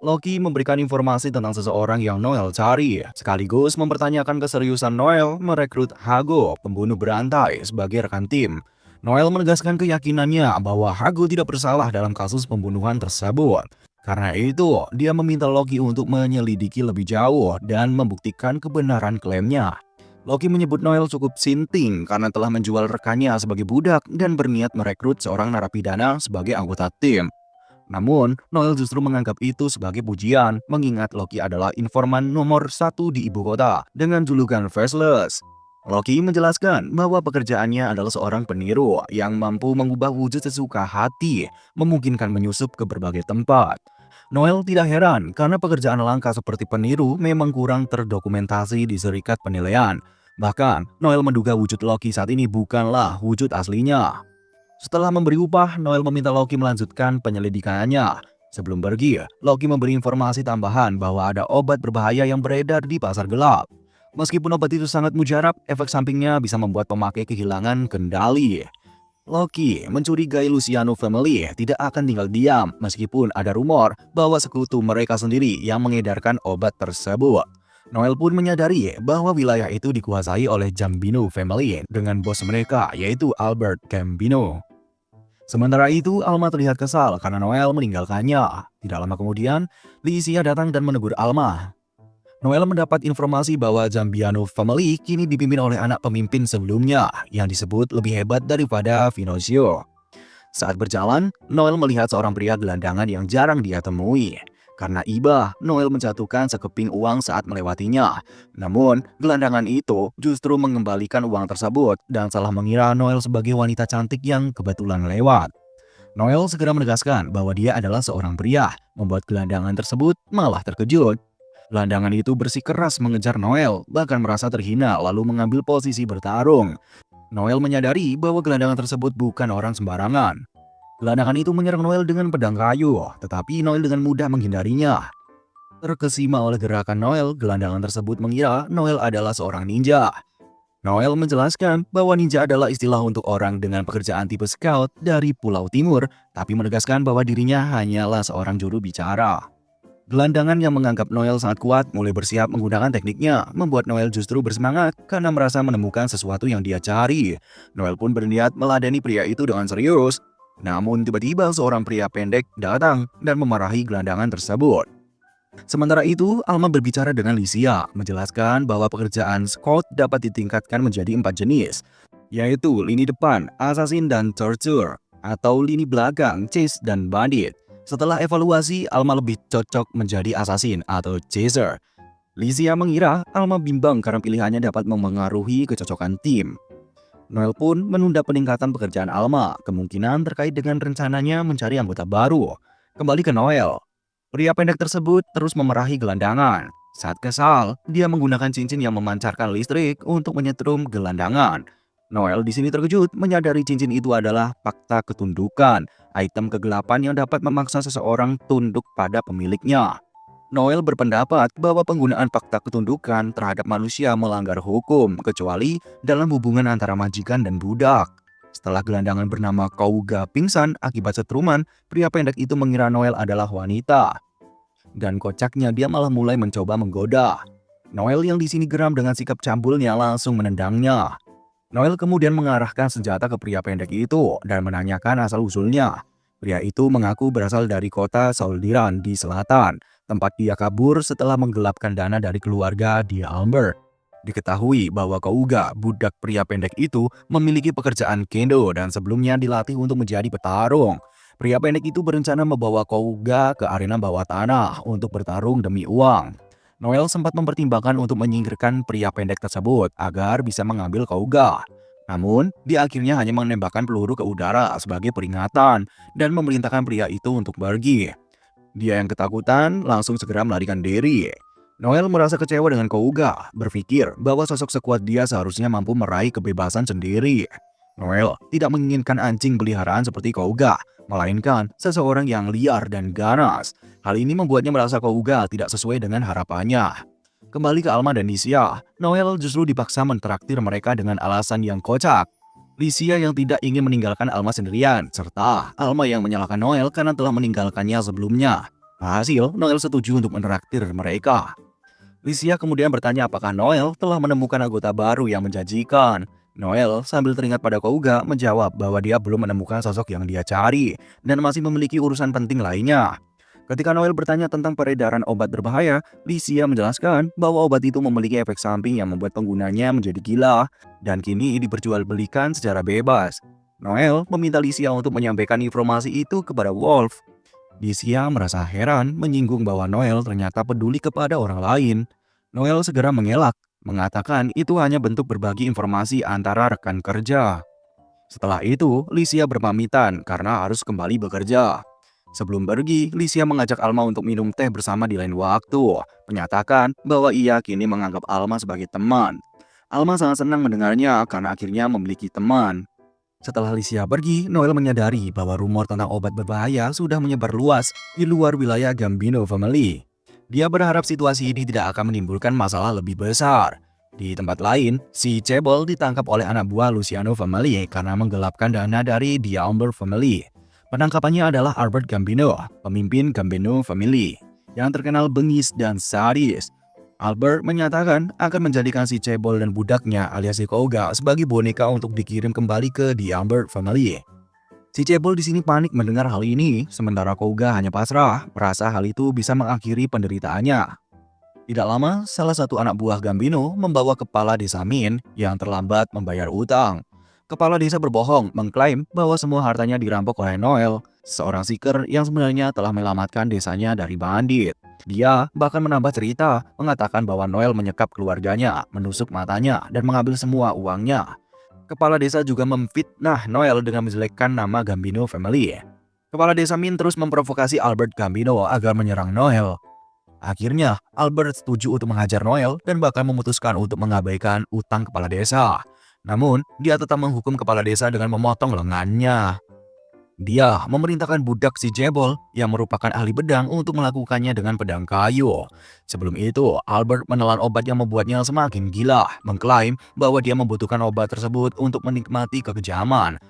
Loki memberikan informasi tentang seseorang yang Noel cari, sekaligus mempertanyakan keseriusan Noel merekrut Hago, pembunuh berantai, sebagai rekan tim. Noel menegaskan keyakinannya bahwa Hago tidak bersalah dalam kasus pembunuhan tersebut. Karena itu, dia meminta Loki untuk menyelidiki lebih jauh dan membuktikan kebenaran klaimnya. Loki menyebut Noel cukup sinting karena telah menjual rekannya sebagai budak dan berniat merekrut seorang narapidana sebagai anggota tim. Namun, Noel justru menganggap itu sebagai pujian, mengingat Loki adalah informan nomor 1 di ibu kota dengan julukan Faceless. Loki menjelaskan bahwa pekerjaannya adalah seorang peniru yang mampu mengubah wujud sesuka hati, memungkinkan menyusup ke berbagai tempat. Noel tidak heran karena pekerjaan langka seperti peniru memang kurang terdokumentasi di serikat penilaian. Bahkan, Noel menduga wujud Loki saat ini bukanlah wujud aslinya. Setelah memberi upah, Noel meminta Loki melanjutkan penyelidikannya. Sebelum pergi, Loki memberi informasi tambahan bahwa ada obat berbahaya yang beredar di pasar gelap. Meskipun obat itu sangat mujarab, efek sampingnya bisa membuat pemakai kehilangan kendali. Loki mencurigai Luciano Family tidak akan tinggal diam meskipun ada rumor bahwa sekutu mereka sendiri yang mengedarkan obat tersebut. Noel pun menyadari bahwa wilayah itu dikuasai oleh Gambino Family dengan bos mereka yaitu Albert Gambino. Sementara itu, Alma terlihat kesal karena Noel meninggalkannya. Tidak lama kemudian, Licia datang dan menegur Alma. Noel mendapat informasi bahwa Zambiano Family kini dipimpin oleh anak pemimpin sebelumnya yang disebut lebih hebat daripada Finocio. Saat berjalan, Noel melihat seorang pria gelandangan yang jarang dia temui. Karena iba, Noel menjatuhkan sekeping uang saat melewatinya. Namun, gelandangan itu justru mengembalikan uang tersebut dan salah mengira Noel sebagai wanita cantik yang kebetulan lewat. Noel segera menegaskan bahwa dia adalah seorang pria, membuat gelandangan tersebut malah terkejut. Gelandangan itu bersikeras mengejar Noel, bahkan merasa terhina lalu mengambil posisi bertarung. Noel menyadari bahwa gelandangan tersebut bukan orang sembarangan. Gelandangan itu menyerang Noel dengan pedang kayu, tetapi Noel dengan mudah menghindarinya. Terkesima oleh gerakan Noel, gelandangan tersebut mengira Noel adalah seorang ninja. Noel menjelaskan bahwa ninja adalah istilah untuk orang dengan pekerjaan tipe scout dari Pulau Timur, tapi menegaskan bahwa dirinya hanyalah seorang juru bicara. Gelandangan yang menganggap Noel sangat kuat mulai bersiap menggunakan tekniknya, membuat Noel justru bersemangat karena merasa menemukan sesuatu yang dia cari. Noel pun berniat meladeni pria itu dengan serius. Namun tiba-tiba seorang pria pendek datang dan memarahi gelandangan tersebut. Sementara itu, Alma berbicara dengan Licia, menjelaskan bahwa pekerjaan Scott dapat ditingkatkan menjadi 4 jenis, yaitu lini depan, assassin dan torture, atau lini belakang, chase dan bandit. Setelah evaluasi, Alma lebih cocok menjadi assassin atau chaser. Licia mengira Alma bimbang karena pilihannya dapat memengaruhi kecocokan tim. Noel pun menunda peningkatan pekerjaan Alma, kemungkinan terkait dengan rencananya mencari anggota baru. Kembali ke Noel, pria pendek tersebut terus memarahi gelandangan. Saat kesal, dia menggunakan cincin yang memancarkan listrik untuk menyetrum gelandangan. Noel di sini terkejut menyadari cincin itu adalah fakta ketundukan, item kegelapan yang dapat memaksa seseorang tunduk pada pemiliknya. Noel berpendapat bahwa penggunaan fakta ketundukan terhadap manusia melanggar hukum, kecuali dalam hubungan antara majikan dan budak. Setelah gelandangan bernama Kouga pingsan akibat setruman, pria pendek itu mengira Noel adalah wanita. Dan kocaknya dia malah mulai mencoba menggoda. Noel yang di sini geram dengan sikap cabulnya langsung menendangnya. Noel kemudian mengarahkan senjata ke pria pendek itu dan menanyakan asal-usulnya. Pria itu mengaku berasal dari kota Soldiran di selatan. tempat dia kabur setelah menggelapkan dana dari keluarga Dia Albert. Diketahui bahwa Kouga, budak pria pendek itu, memiliki pekerjaan kendo dan sebelumnya dilatih untuk menjadi petarung. Pria pendek itu berencana membawa Kouga ke arena bawah tanah untuk bertarung demi uang. Noel sempat mempertimbangkan untuk menyingkirkan pria pendek tersebut agar bisa mengambil Kouga. Namun, dia akhirnya hanya menembakkan peluru ke udara sebagai peringatan dan memerintahkan pria itu untuk pergi. Dia yang ketakutan langsung segera melarikan diri. Noel merasa kecewa dengan Kouga, berpikir bahwa sosok sekuat dia seharusnya mampu meraih kebebasan sendiri. Noel tidak menginginkan anjing peliharaan seperti Kouga, melainkan seseorang yang liar dan ganas. Hal ini membuatnya merasa Kouga tidak sesuai dengan harapannya. Kembali ke Alma dan Licia, Noel justru dipaksa mentraktir mereka dengan alasan yang kocak. Licia yang tidak ingin meninggalkan Alma sendirian, serta Alma yang menyalahkan Noel karena telah meninggalkannya sebelumnya. Hasil, Noel setuju untuk menraktir mereka. Licia kemudian bertanya apakah Noel telah menemukan anggota baru yang menjanjikan. Noel sambil teringat pada Kouga menjawab bahwa dia belum menemukan sosok yang dia cari dan masih memiliki urusan penting lainnya. Ketika Noel bertanya tentang peredaran obat berbahaya, Licia menjelaskan bahwa obat itu memiliki efek samping yang membuat penggunanya menjadi gila dan kini diperjualbelikan secara bebas. Noel meminta Licia untuk menyampaikan informasi itu kepada Wolf. Licia merasa heran menyinggung bahwa Noel ternyata peduli kepada orang lain. Noel segera mengelak, mengatakan itu hanya bentuk berbagi informasi antara rekan kerja. Setelah itu, Licia berpamitan karena harus kembali bekerja. Sebelum pergi, Licia mengajak Alma untuk minum teh bersama di lain waktu, menyatakan bahwa ia kini menganggap Alma sebagai teman. Alma sangat senang mendengarnya karena akhirnya memiliki teman. Setelah Licia pergi, Noel menyadari bahwa rumor tentang obat berbahaya sudah menyebar luas di luar wilayah Gambino Family. Dia berharap situasi ini tidak akan menimbulkan masalah lebih besar. Di tempat lain, si Cebol ditangkap oleh anak buah Luciano Family karena menggelapkan dana dari The Albert Family. Penangkapannya adalah Albert Gambino, pemimpin Gambino Family, yang terkenal bengis dan sadis. Albert menyatakan akan menjadikan si Cebol dan budaknya alias si Kouga sebagai boneka untuk dikirim kembali ke The Albert Family. Si Cebol di sini panik mendengar hal ini, sementara Kouga hanya pasrah, merasa hal itu bisa mengakhiri penderitaannya. Tidak lama, salah satu anak buah Gambino membawa kepala desa Min yang terlambat membayar utang. Kepala desa berbohong, mengklaim bahwa semua hartanya dirampok oleh Noel, seorang seeker yang sebenarnya telah menyelamatkan desanya dari bandit. Dia bahkan menambah cerita, mengatakan bahwa Noel menyekap keluarganya, menusuk matanya, dan mengambil semua uangnya. Kepala desa juga memfitnah Noel dengan menjelekkan nama Gambino Family. Kepala desa Min terus memprovokasi Albert Gambino agar menyerang Noel. Akhirnya, Albert setuju untuk menghajar Noel dan bahkan memutuskan untuk mengabaikan utang kepala desa. Namun, dia tetap menghukum kepala desa dengan memotong lengannya. Dia memerintahkan budak si Cebol yang merupakan ahli pedang untuk melakukannya dengan pedang kayu. Sebelum itu, Albert menelan obat yang membuatnya semakin gila, mengklaim bahwa dia membutuhkan obat tersebut untuk menikmati kekejaman.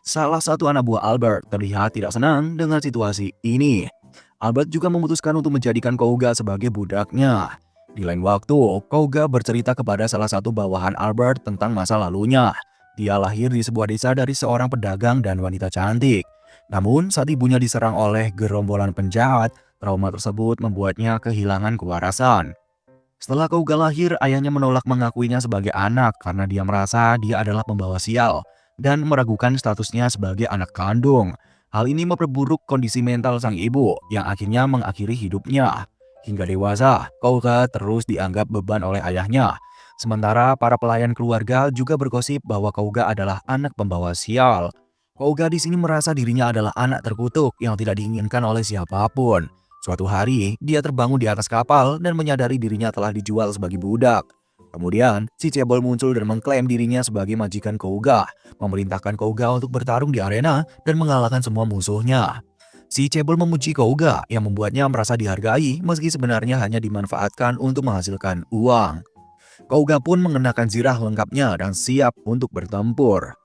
Salah satu anak buah Albert terlihat tidak senang dengan situasi ini. Albert juga memutuskan untuk menjadikan Kouga sebagai budaknya. Di lain waktu, Kouga bercerita kepada salah satu bawahan Albert tentang masa lalunya. Dia lahir di sebuah desa dari seorang pedagang dan wanita cantik. Namun, saat ibunya diserang oleh gerombolan penjahat, trauma tersebut membuatnya kehilangan kewarasan. Setelah Kouga lahir, ayahnya menolak mengakuinya sebagai anak karena dia merasa dia adalah pembawa sial dan meragukan statusnya sebagai anak kandung. Hal ini memperburuk kondisi mental sang ibu yang akhirnya mengakhiri hidupnya. Hingga dewasa, Kouga terus dianggap beban oleh ayahnya. Sementara para pelayan keluarga juga bergosip bahwa Kouga adalah anak pembawa sial. Kouga di sini merasa dirinya adalah anak terkutuk yang tidak diinginkan oleh siapapun. Suatu hari, dia terbangun di atas kapal dan menyadari dirinya telah dijual sebagai budak. Kemudian, si Cebol muncul dan mengklaim dirinya sebagai majikan Kouga, memerintahkan Kouga untuk bertarung di arena dan mengalahkan semua musuhnya. Si Cebol memuji Kouga yang membuatnya merasa dihargai meski sebenarnya hanya dimanfaatkan untuk menghasilkan uang. Kouga pun mengenakan zirah lengkapnya dan siap untuk bertempur.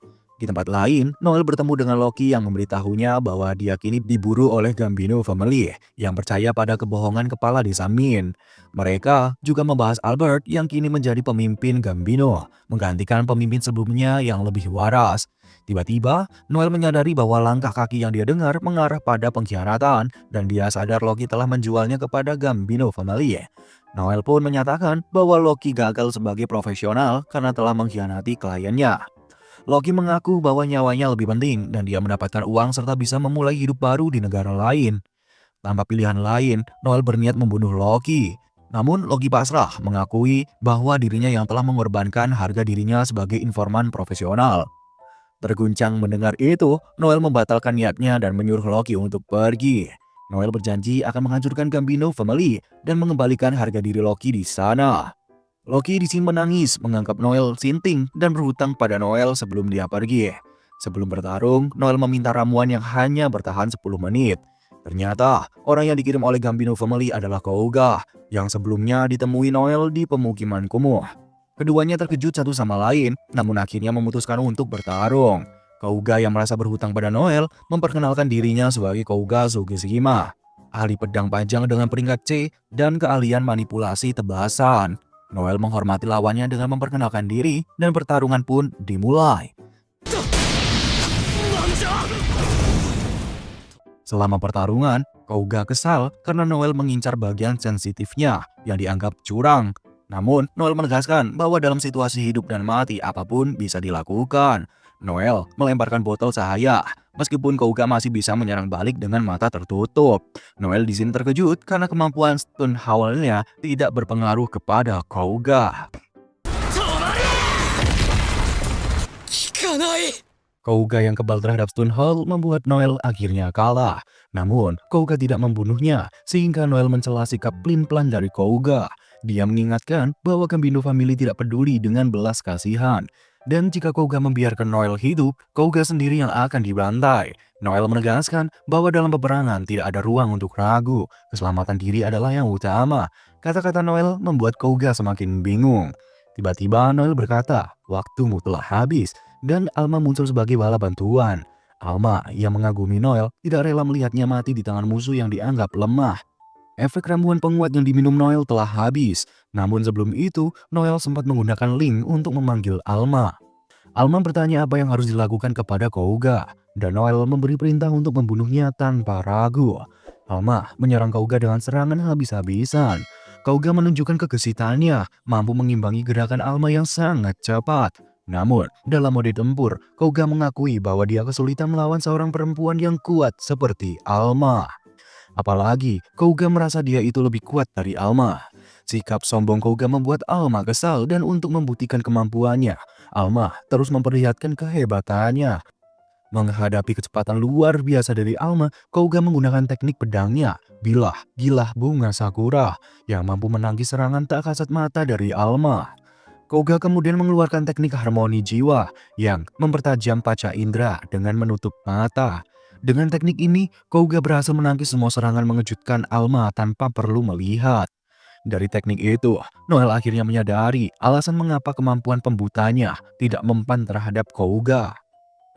Di tempat lain, Noel bertemu dengan Loki yang memberitahunya bahwa dia kini diburu oleh Gambino Family yang percaya pada kebohongan kepala desa Min. Mereka juga membahas Albert yang kini menjadi pemimpin Gambino, menggantikan pemimpin sebelumnya yang lebih waras. Tiba-tiba, Noel menyadari bahwa langkah kaki yang dia dengar mengarah pada pengkhianatan dan dia sadar Loki telah menjualnya kepada Gambino Family. Noel pun menyatakan bahwa Loki gagal sebagai profesional karena telah mengkhianati kliennya. Loki mengaku bahwa nyawanya lebih penting dan dia mendapatkan uang serta bisa memulai hidup baru di negara lain. Tanpa pilihan lain, Noel berniat membunuh Loki. Namun Loki pasrah, mengakui bahwa dirinya yang telah mengorbankan harga dirinya sebagai informan profesional. Terguncang mendengar itu, Noel membatalkan niatnya dan menyuruh Loki untuk pergi. Noel berjanji akan menghancurkan Gambino Family dan mengembalikan harga diri Loki di sana. Loki di sini menangis, menganggap Noel sinting dan berhutang pada Noel sebelum dia pergi. Sebelum bertarung, Noel meminta ramuan yang hanya bertahan 10 menit. Ternyata, orang yang dikirim oleh Gambino Family adalah Kouga, yang sebelumnya ditemui Noel di pemukiman kumuh. Keduanya terkejut satu sama lain, namun akhirnya memutuskan untuk bertarung. Kouga yang merasa berhutang pada Noel memperkenalkan dirinya sebagai Kouga Sugeshima, ahli pedang panjang dengan peringkat C dan keahlian manipulasi tebasan. Noel menghormati lawannya dengan memperkenalkan diri dan pertarungan pun dimulai. Selama pertarungan, Kouga kesal karena Noel mengincar bagian sensitifnya yang dianggap curang. Namun, Noel menegaskan bahwa dalam situasi hidup dan mati apapun bisa dilakukan. Noel melemparkan botol cahaya, meskipun Kouga masih bisa menyerang balik dengan mata tertutup. Noel di sini terkejut karena kemampuan stun howlnya tidak berpengaruh kepada Kouga. Kouga yang kebal terhadap stun howl membuat Noel akhirnya kalah. Namun, Kouga tidak membunuhnya, sehingga Noel mencela sikap pelin-pelan dari Kouga. Dia mengingatkan bahwa Gambino Family tidak peduli dengan belas kasihan. Dan jika Kouga membiarkan Noel hidup, Kouga sendiri yang akan dibantai. Noel menegaskan bahwa dalam peperangan tidak ada ruang untuk ragu. Keselamatan diri adalah yang utama. Kata-kata Noel membuat Kouga semakin bingung. Tiba-tiba Noel berkata, "Waktumu telah habis." Dan Alma muncul sebagai bala bantuan. Alma yang mengagumi Noel tidak rela melihatnya mati di tangan musuh yang dianggap lemah. Efek ramuan penguat yang diminum Noel telah habis. Namun sebelum itu, Noel sempat menggunakan link untuk memanggil Alma. Alma bertanya apa yang harus dilakukan kepada Kouga, dan Noel memberi perintah untuk membunuhnya tanpa ragu. Alma menyerang Kouga dengan serangan habis-habisan. Kouga menunjukkan kegesitannya, mampu mengimbangi gerakan Alma yang sangat cepat. Namun, dalam mode tempur, Kouga mengakui bahwa dia kesulitan melawan seorang perempuan yang kuat seperti Alma. Apalagi, Kouga merasa dia itu lebih kuat dari Alma. Sikap sombong Kouga membuat Alma kesal dan untuk membuktikan kemampuannya, Alma terus memperlihatkan kehebatannya. Menghadapi kecepatan luar biasa dari Alma, Kouga menggunakan teknik pedangnya, Bilah Bunga Sakura, yang mampu menangkis serangan tak kasat mata dari Alma. Kouga kemudian mengeluarkan teknik harmoni jiwa yang mempertajam panca indera dengan menutup mata. Dengan teknik ini, Kouga berhasil menangkis semua serangan mengejutkan Alma tanpa perlu melihat. Dari teknik itu, Noel akhirnya menyadari alasan mengapa kemampuan pembutanya tidak mempan terhadap Kouga.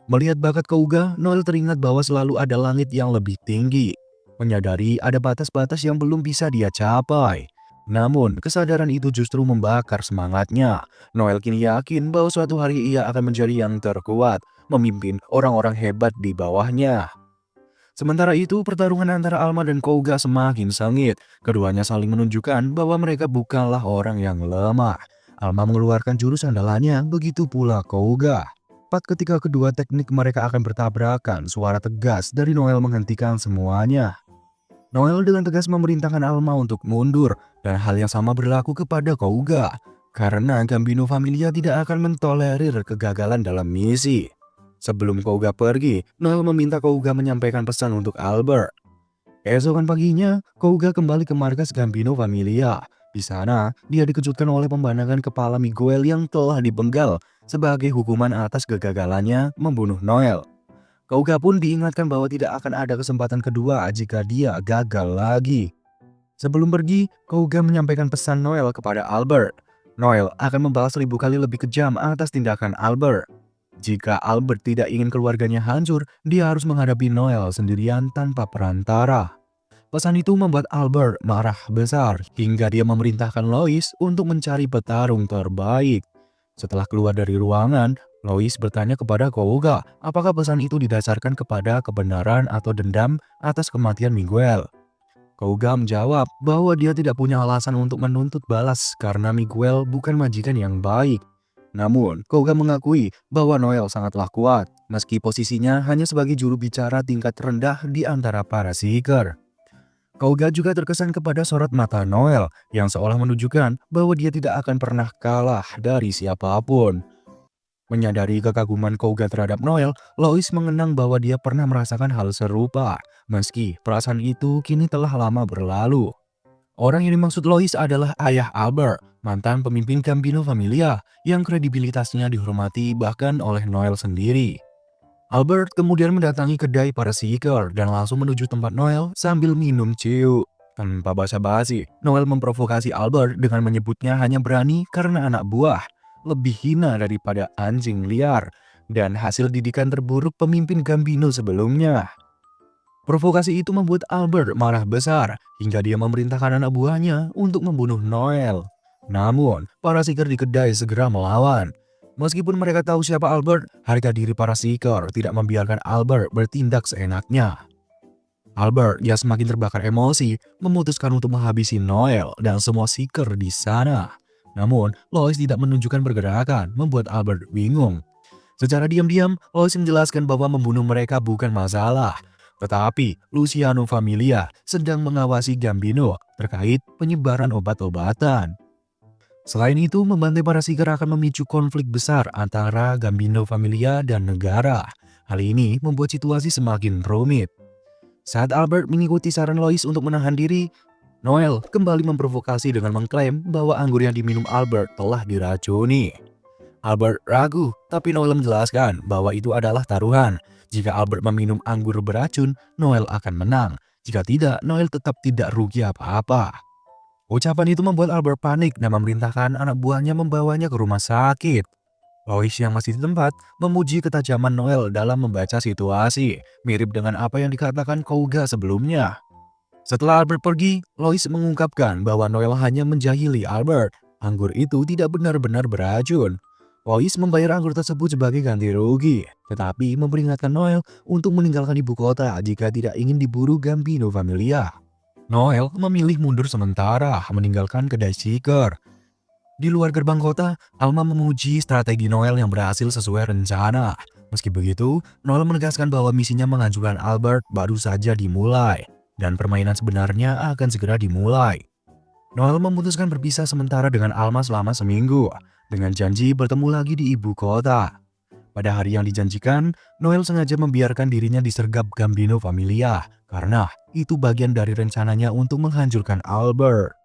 Melihat bakat Kouga, Noel teringat bahwa selalu ada langit yang lebih tinggi. Menyadari ada batas-batas yang belum bisa dia capai. Namun, kesadaran itu justru membakar semangatnya. Noel kini yakin bahwa suatu hari ia akan menjadi yang terkuat, memimpin orang-orang hebat di bawahnya. Sementara itu, pertarungan antara Alma dan Kouga semakin sengit. Keduanya saling menunjukkan bahwa mereka bukanlah orang yang lemah. Alma mengeluarkan jurus andalannya, begitu pula Kouga. Tepat ketika kedua teknik mereka akan bertabrakan, suara tegas dari Noel menghentikan semuanya. Noel dengan tegas memerintahkan Alma untuk mundur, dan hal yang sama berlaku kepada Kouga. Karena Gambino Familia tidak akan mentolerir kegagalan dalam misi. Sebelum Kouga pergi, Noel meminta Kouga menyampaikan pesan untuk Albert. Keesokan paginya, Kouga kembali ke markas Gambino Familia. Di sana, dia dikejutkan oleh pemandangan kepala Miguel yang telah dipenggal sebagai hukuman atas kegagalannya membunuh Noel. Kouga pun diingatkan bahwa tidak akan ada kesempatan kedua jika dia gagal lagi. Sebelum pergi, Kouga menyampaikan pesan Noel kepada Albert. Noel akan membalas 1000 kali lebih kejam atas tindakan Albert. Jika Albert tidak ingin keluarganya hancur, dia harus menghadapi Noel sendirian tanpa perantara. Pesan itu membuat Albert marah besar hingga dia memerintahkan Lois untuk mencari petarung terbaik. Setelah keluar dari ruangan, Lois bertanya kepada Kouga apakah pesan itu didasarkan kepada kebenaran atau dendam atas kematian Miguel. Kouga menjawab bahwa dia tidak punya alasan untuk menuntut balas karena Miguel bukan majikan yang baik. Namun, Kouga mengakui bahwa Noel sangatlah kuat, meski posisinya hanya sebagai juru bicara tingkat rendah di antara para Seeker. Kouga juga terkesan kepada sorot mata Noel yang seolah menunjukkan bahwa dia tidak akan pernah kalah dari siapapun. Menyadari kekaguman Kouga terhadap Noel, Lois mengenang bahwa dia pernah merasakan hal serupa, meski perasaan itu kini telah lama berlalu. Orang yang dimaksud Lois adalah ayah Albert, mantan pemimpin Gambino Familia yang kredibilitasnya dihormati bahkan oleh Noel sendiri. Albert kemudian mendatangi kedai para Seeker dan langsung menuju tempat Noel sambil minum ciu. Tanpa basa-basi, Noel memprovokasi Albert dengan menyebutnya hanya berani karena anak buah, lebih hina daripada anjing liar, dan hasil didikan terburuk pemimpin Gambino sebelumnya. Provokasi itu membuat Albert marah besar hingga dia memerintahkan anak buahnya untuk membunuh Noel. Namun, para Seeker di kedai segera melawan. Meskipun mereka tahu siapa Albert, harga diri para Seeker tidak membiarkan Albert bertindak seenaknya. Albert yang semakin terbakar emosi memutuskan untuk menghabisi Noel dan semua Seeker di sana. Namun, Lois tidak menunjukkan pergerakan, membuat Albert bingung. Secara diam-diam, Lois menjelaskan bahwa membunuh mereka bukan masalah. Tetapi, Luciano Familia sedang mengawasi Gambino terkait penyebaran obat-obatan. Selain itu, membantai para Seeker akan memicu konflik besar antara Gambino Familia dan negara. Hal ini membuat situasi semakin rumit. Saat Albert mengikuti saran Lois untuk menahan diri, Noel kembali memprovokasi dengan mengklaim bahwa anggur yang diminum Albert telah diracuni. Albert ragu, tapi Noel menjelaskan bahwa itu adalah taruhan. Jika Albert meminum anggur beracun, Noel akan menang. Jika tidak, Noel tetap tidak rugi apa-apa. Ucapan itu membuat Albert panik dan memerintahkan anak buahnya membawanya ke rumah sakit. Lois yang masih di tempat memuji ketajaman Noel dalam membaca situasi, mirip dengan apa yang dikatakan Kouga sebelumnya. Setelah Albert pergi, Lois mengungkapkan bahwa Noel hanya menjahili Albert. Anggur itu tidak benar-benar beracun. Lois membayar anggur tersebut sebagai ganti rugi, tetapi memperingatkan Noel untuk meninggalkan ibu kota jika tidak ingin diburu Gambino Familia. Noel memilih mundur sementara, meninggalkan kedai Seeker. Di luar gerbang kota, Alma memuji strategi Noel yang berhasil sesuai rencana. Meski begitu, Noel menegaskan bahwa misinya menghancurkan Albert baru saja dimulai, dan permainan sebenarnya akan segera dimulai. Noel memutuskan berpisah sementara dengan Alma selama seminggu, dengan janji bertemu lagi di ibu kota. Pada hari yang dijanjikan, Noel sengaja membiarkan dirinya disergap Gambino Familia, karena itu bagian dari rencananya untuk menghancurkan Albert.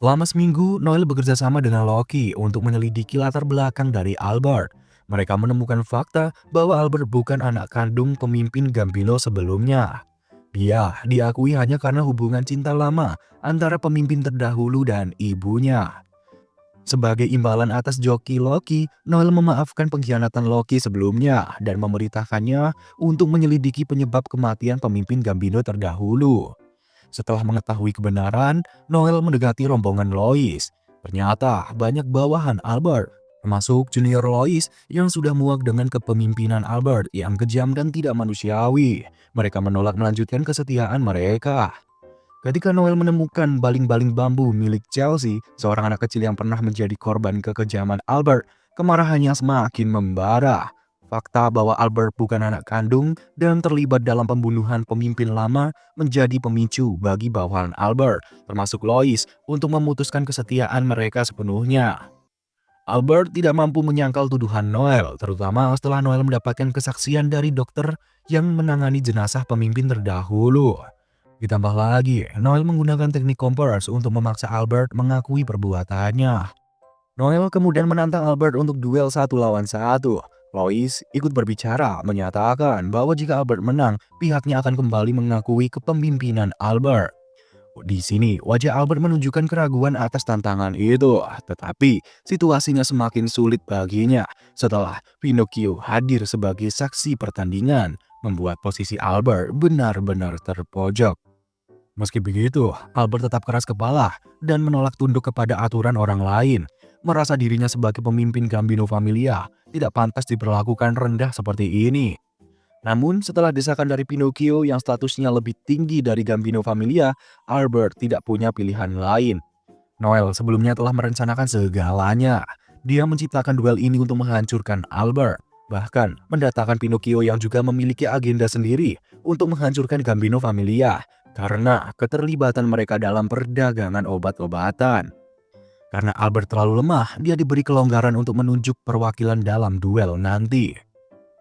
Selama seminggu, Noel bekerja sama dengan Loki untuk menyelidiki latar belakang dari Albert. Mereka menemukan fakta bahwa Albert bukan anak kandung pemimpin Gambino sebelumnya. Dia diakui hanya karena hubungan cinta lama antara pemimpin terdahulu dan ibunya. Sebagai imbalan atas joki Loki, Noel memaafkan pengkhianatan Loki sebelumnya dan memerintahkannya untuk menyelidiki penyebab kematian pemimpin Gambino terdahulu. Setelah mengetahui kebenaran, Noel mendekati rombongan Lois. Ternyata banyak bawahan Albert, termasuk junior Lois yang sudah muak dengan kepemimpinan Albert yang kejam dan tidak manusiawi. Mereka menolak melanjutkan kesetiaan mereka. Ketika Noel menemukan baling-baling bambu milik Chelsea, seorang anak kecil yang pernah menjadi korban kekejaman Albert, kemarahannya semakin membara. Fakta bahwa Albert bukan anak kandung dan terlibat dalam pembunuhan pemimpin lama menjadi pemicu bagi bawahan Albert, termasuk Lois, untuk memutuskan kesetiaan mereka sepenuhnya. Albert tidak mampu menyangkal tuduhan Noel, terutama setelah Noel mendapatkan kesaksian dari dokter yang menangani jenazah pemimpin terdahulu. Ditambah lagi, Noel menggunakan teknik kompers untuk memaksa Albert mengakui perbuatannya. Noel kemudian menantang Albert untuk duel 1 lawan 1. Lois ikut berbicara, menyatakan bahwa jika Albert menang, pihaknya akan kembali mengakui kepemimpinan Albert. Di sini, wajah Albert menunjukkan keraguan atas tantangan itu, tetapi situasinya semakin sulit baginya setelah Pinocchio hadir sebagai saksi pertandingan, membuat posisi Albert benar-benar terpojok. Meski begitu, Albert tetap keras kepala dan menolak tunduk kepada aturan orang lain. Merasa dirinya sebagai pemimpin Gambino Familia tidak pantas diperlakukan rendah seperti ini. Namun, setelah desakan dari Pinocchio yang statusnya lebih tinggi dari Gambino Familia, Albert tidak punya pilihan lain. Noel sebelumnya telah merencanakan segalanya. Dia menciptakan duel ini untuk menghancurkan Albert. Bahkan, mendatangkan Pinocchio yang juga memiliki agenda sendiri untuk menghancurkan Gambino Familia karena keterlibatan mereka dalam perdagangan obat-obatan. Karena Albert terlalu lemah, dia diberi kelonggaran untuk menunjuk perwakilan dalam duel nanti.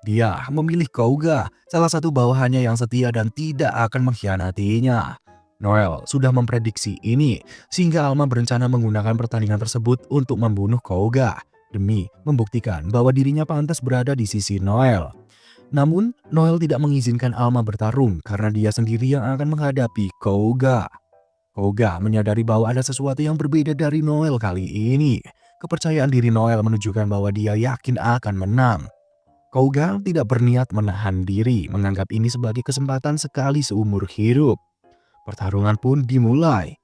Dia memilih Kouga, salah satu bawahannya yang setia dan tidak akan mengkhianatinya. Noel sudah memprediksi ini, sehingga Alma berencana menggunakan pertandingan tersebut untuk membunuh Kouga, demi membuktikan bahwa dirinya pantas berada di sisi Noel. Namun, Noel tidak mengizinkan Alma bertarung karena dia sendiri yang akan menghadapi Kouga. Kouga menyadari bahwa ada sesuatu yang berbeda dari Noel kali ini. Kepercayaan diri Noel menunjukkan bahwa dia yakin akan menang. Kouga tidak berniat menahan diri, menganggap ini sebagai kesempatan sekali seumur hidup. Pertarungan pun dimulai.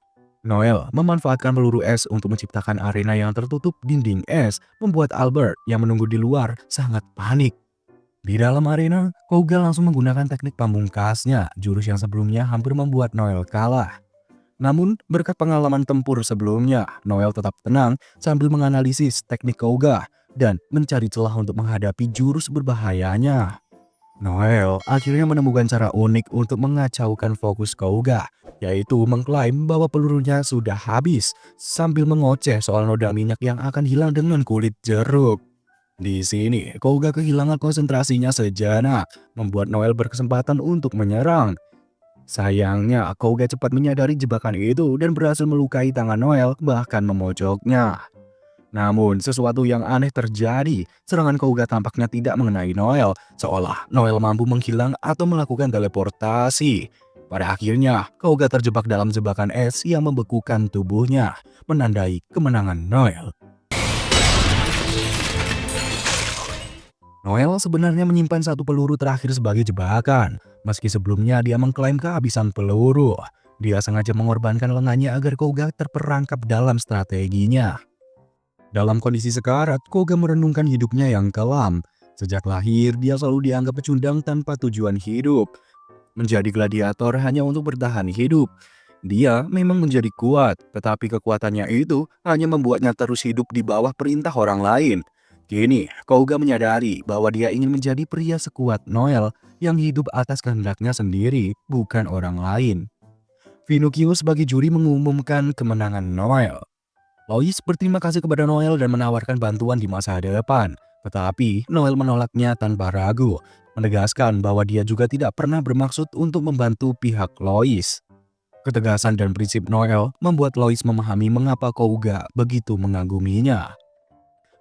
Noel memanfaatkan peluru es untuk menciptakan arena yang tertutup dinding es, membuat Albert yang menunggu di luar sangat panik. Di dalam arena, Kouga langsung menggunakan teknik pamungkasnya, jurus yang sebelumnya hampir membuat Noel kalah. Namun, berkat pengalaman tempur sebelumnya, Noel tetap tenang sambil menganalisis teknik Kouga dan mencari celah untuk menghadapi jurus berbahayanya. Noel akhirnya menemukan cara unik untuk mengacaukan fokus Kouga, yaitu mengklaim bahwa pelurunya sudah habis sambil mengoceh soal noda minyak yang akan hilang dengan kulit jeruk. Di sini, Kouga kehilangan konsentrasinya sejenak, membuat Noel berkesempatan untuk menyerang. Sayangnya, Kouga cepat menyadari jebakan itu dan berhasil melukai tangan Noel, bahkan memojoknya. Namun, sesuatu yang aneh terjadi. Serangan Kouga tampaknya tidak mengenai Noel, seolah Noel mampu menghilang atau melakukan teleportasi. Pada akhirnya, Kouga terjebak dalam jebakan es yang membekukan tubuhnya, menandai kemenangan Noel. Noel sebenarnya menyimpan satu peluru terakhir sebagai jebakan. Meski sebelumnya dia mengklaim kehabisan peluru, dia sengaja mengorbankan lengannya agar Kouga terperangkap dalam strateginya. Dalam kondisi sekarat, Kouga merenungkan hidupnya yang kelam. Sejak lahir, dia selalu dianggap pecundang tanpa tujuan hidup. Menjadi gladiator hanya untuk bertahan hidup. Dia memang menjadi kuat, tetapi kekuatannya itu hanya membuatnya terus hidup di bawah perintah orang lain. Kini, Kouga menyadari bahwa dia ingin menjadi pria sekuat Noel yang hidup atas kehendaknya sendiri, bukan orang lain. Pinocchio sebagai juri mengumumkan kemenangan Noel. Lois berterima kasih kepada Noel dan menawarkan bantuan di masa depan. Tetapi Noel menolaknya tanpa ragu, menegaskan bahwa dia juga tidak pernah bermaksud untuk membantu pihak Lois. Ketegasan dan prinsip Noel membuat Lois memahami mengapa Kouga begitu mengaguminya.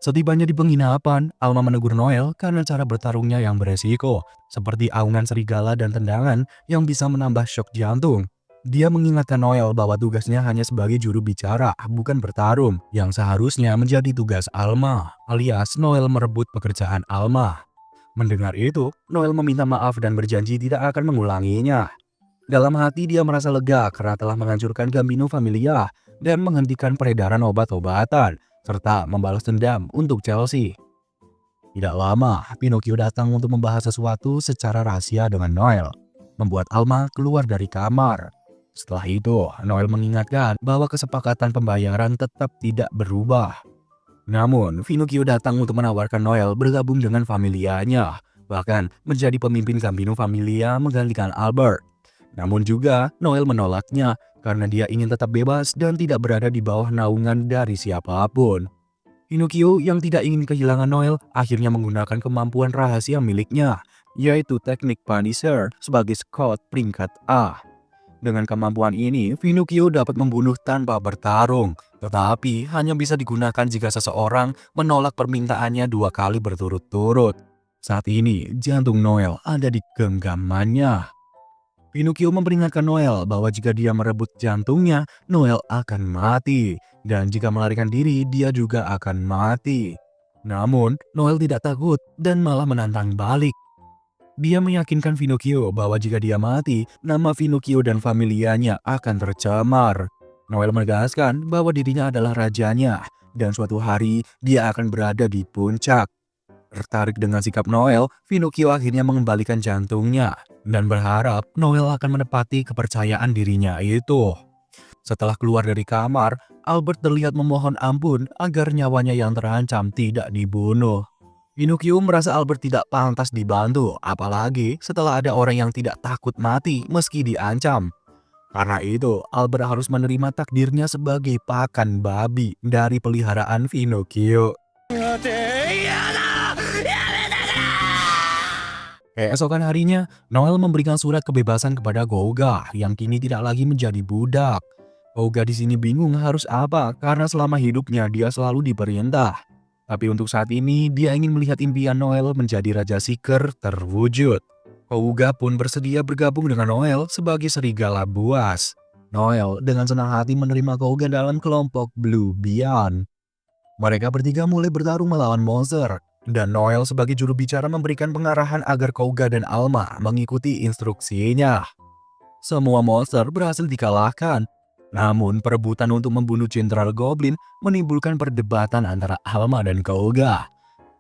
Setibanya di penginapan, Alma menegur Noel karena cara bertarungnya yang beresiko, seperti aungan serigala dan tendangan yang bisa menambah shock jantung. Dia mengingatkan Noel bahwa tugasnya hanya sebagai juru bicara, bukan bertarung, yang seharusnya menjadi tugas Alma, alias Noel merebut pekerjaan Alma. Mendengar itu, Noel meminta maaf dan berjanji tidak akan mengulanginya. Dalam hati dia merasa lega karena telah menghancurkan Gambino Familia dan menghentikan peredaran obat-obatan, serta membalas dendam untuk Chelsea. Tidak lama, Pinocchio datang untuk membahas sesuatu secara rahasia dengan Noel, membuat Alma keluar dari kamar. Setelah itu, Noel mengingatkan bahwa kesepakatan pembayaran tetap tidak berubah. Namun, Pinocchio datang untuk menawarkan Noel bergabung dengan familianya, bahkan menjadi pemimpin Gambino Familia menggantikan Albert. Namun juga, Noel menolaknya karena dia ingin tetap bebas dan tidak berada di bawah naungan dari siapapun. Pinocchio yang tidak ingin kehilangan Noel akhirnya menggunakan kemampuan rahasia miliknya, yaitu teknik Punisher sebagai scout peringkat A. Dengan kemampuan ini, Pinocchio dapat membunuh tanpa bertarung, tetapi hanya bisa digunakan jika seseorang menolak permintaannya 2 kali berturut-turut. Saat ini, jantung Noel ada di genggamannya. Pinocchio memperingatkan Noel bahwa jika dia merebut jantungnya, Noel akan mati. Dan jika melarikan diri, dia juga akan mati. Namun, Noel tidak takut dan malah menantang balik. Dia meyakinkan Pinocchio bahwa jika dia mati, nama Pinocchio dan familianya akan tercemar. Noel menegaskan bahwa dirinya adalah rajanya, dan suatu hari dia akan berada di puncak. Tertarik dengan sikap Noel, Pinocchio akhirnya mengembalikan jantungnya dan berharap Noel akan menepati kepercayaan dirinya itu. Setelah keluar dari kamar, Albert terlihat memohon ampun agar nyawanya yang terancam tidak dibunuh. Pinocchio merasa Albert tidak pantas dibantu, apalagi setelah ada orang yang tidak takut mati meski diancam. Karena itu, Albert harus menerima takdirnya sebagai pakan babi dari peliharaan Pinocchio. Keesokan harinya, Noel memberikan surat kebebasan kepada Gouga yang kini tidak lagi menjadi budak. Gouga di sini bingung harus apa karena selama hidupnya dia selalu diperintah. Tapi untuk saat ini, dia ingin melihat impian Noel menjadi Raja Seeker terwujud. Gouga pun bersedia bergabung dengan Noel sebagai serigala buas. Noel dengan senang hati menerima Gouga dalam kelompok Blue Beyond. Mereka bertiga mulai bertarung melawan monster, dan Noel sebagai juru bicara memberikan pengarahan agar Kouga dan Alma mengikuti instruksinya. Semua monster berhasil dikalahkan, namun perebutan untuk membunuh Jenderal Goblin menimbulkan perdebatan antara Alma dan Kouga.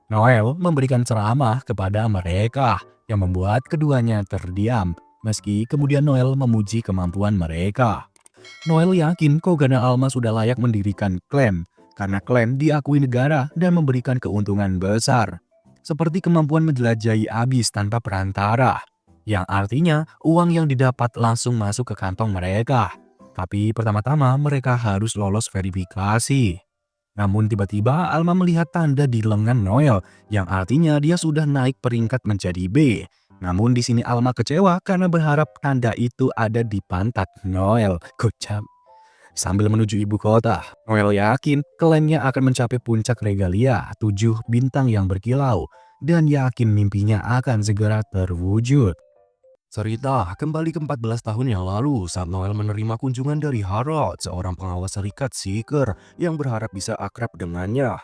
Noel memberikan ceramah kepada mereka yang membuat keduanya terdiam, meski kemudian Noel memuji kemampuan mereka. Noel yakin Kouga dan Alma sudah layak mendirikan klan, karena klan diakui negara dan memberikan keuntungan besar. Seperti kemampuan menjelajahi abis tanpa perantara, yang artinya uang yang didapat langsung masuk ke kantong mereka. Tapi pertama-tama mereka harus lolos verifikasi. Namun tiba-tiba Alma melihat tanda di lengan Noel, yang artinya dia sudah naik peringkat menjadi B. Namun di sini Alma kecewa karena berharap tanda itu ada di pantat Noel. Kocak. Sambil menuju ibu kota, Noel yakin klannya akan mencapai puncak regalia 7 bintang yang berkilau dan yakin mimpinya akan segera terwujud. Cerita kembali ke 14 tahun yang lalu saat Noel menerima kunjungan dari Harold, seorang pengawas serikat Seeker yang berharap bisa akrab dengannya.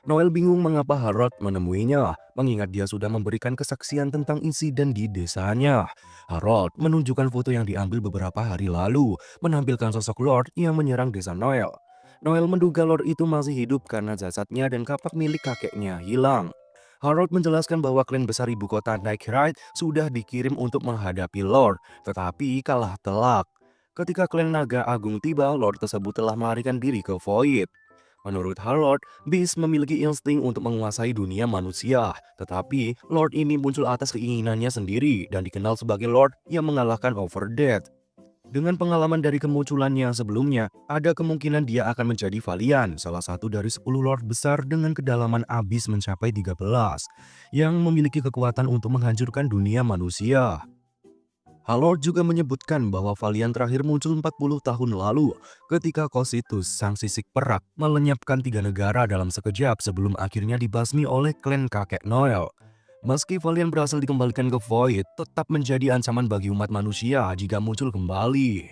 Noel bingung mengapa Harold menemuinya, mengingat dia sudah memberikan kesaksian tentang insiden di desanya. Harold menunjukkan foto yang diambil beberapa hari lalu, menampilkan sosok Lord yang menyerang desa Noel. Noel menduga Lord itu masih hidup karena jasadnya dan kapak milik kakeknya hilang. Harold menjelaskan bahwa klan besar ibu kota Nightshade sudah dikirim untuk menghadapi Lord, tetapi kalah telak. Ketika klan Naga Agung tiba, Lord tersebut telah melarikan diri ke Void. Menurut Harold, Beast memiliki insting untuk menguasai dunia manusia, tetapi Lord ini muncul atas keinginannya sendiri dan dikenal sebagai Lord yang mengalahkan Overdeath. Dengan pengalaman dari kemunculannya sebelumnya, ada kemungkinan dia akan menjadi Valiant, salah satu dari 10 Lord besar dengan kedalaman abis mencapai 13, yang memiliki kekuatan untuk menghancurkan dunia manusia. Halord juga menyebutkan bahwa Valiant terakhir muncul 40 tahun lalu ketika Cocytus, sang sisik perak, melenyapkan 3 negara dalam sekejap sebelum akhirnya dibasmi oleh klan kakek Noel. Meski Valiant berhasil dikembalikan ke Void, tetap menjadi ancaman bagi umat manusia jika muncul kembali.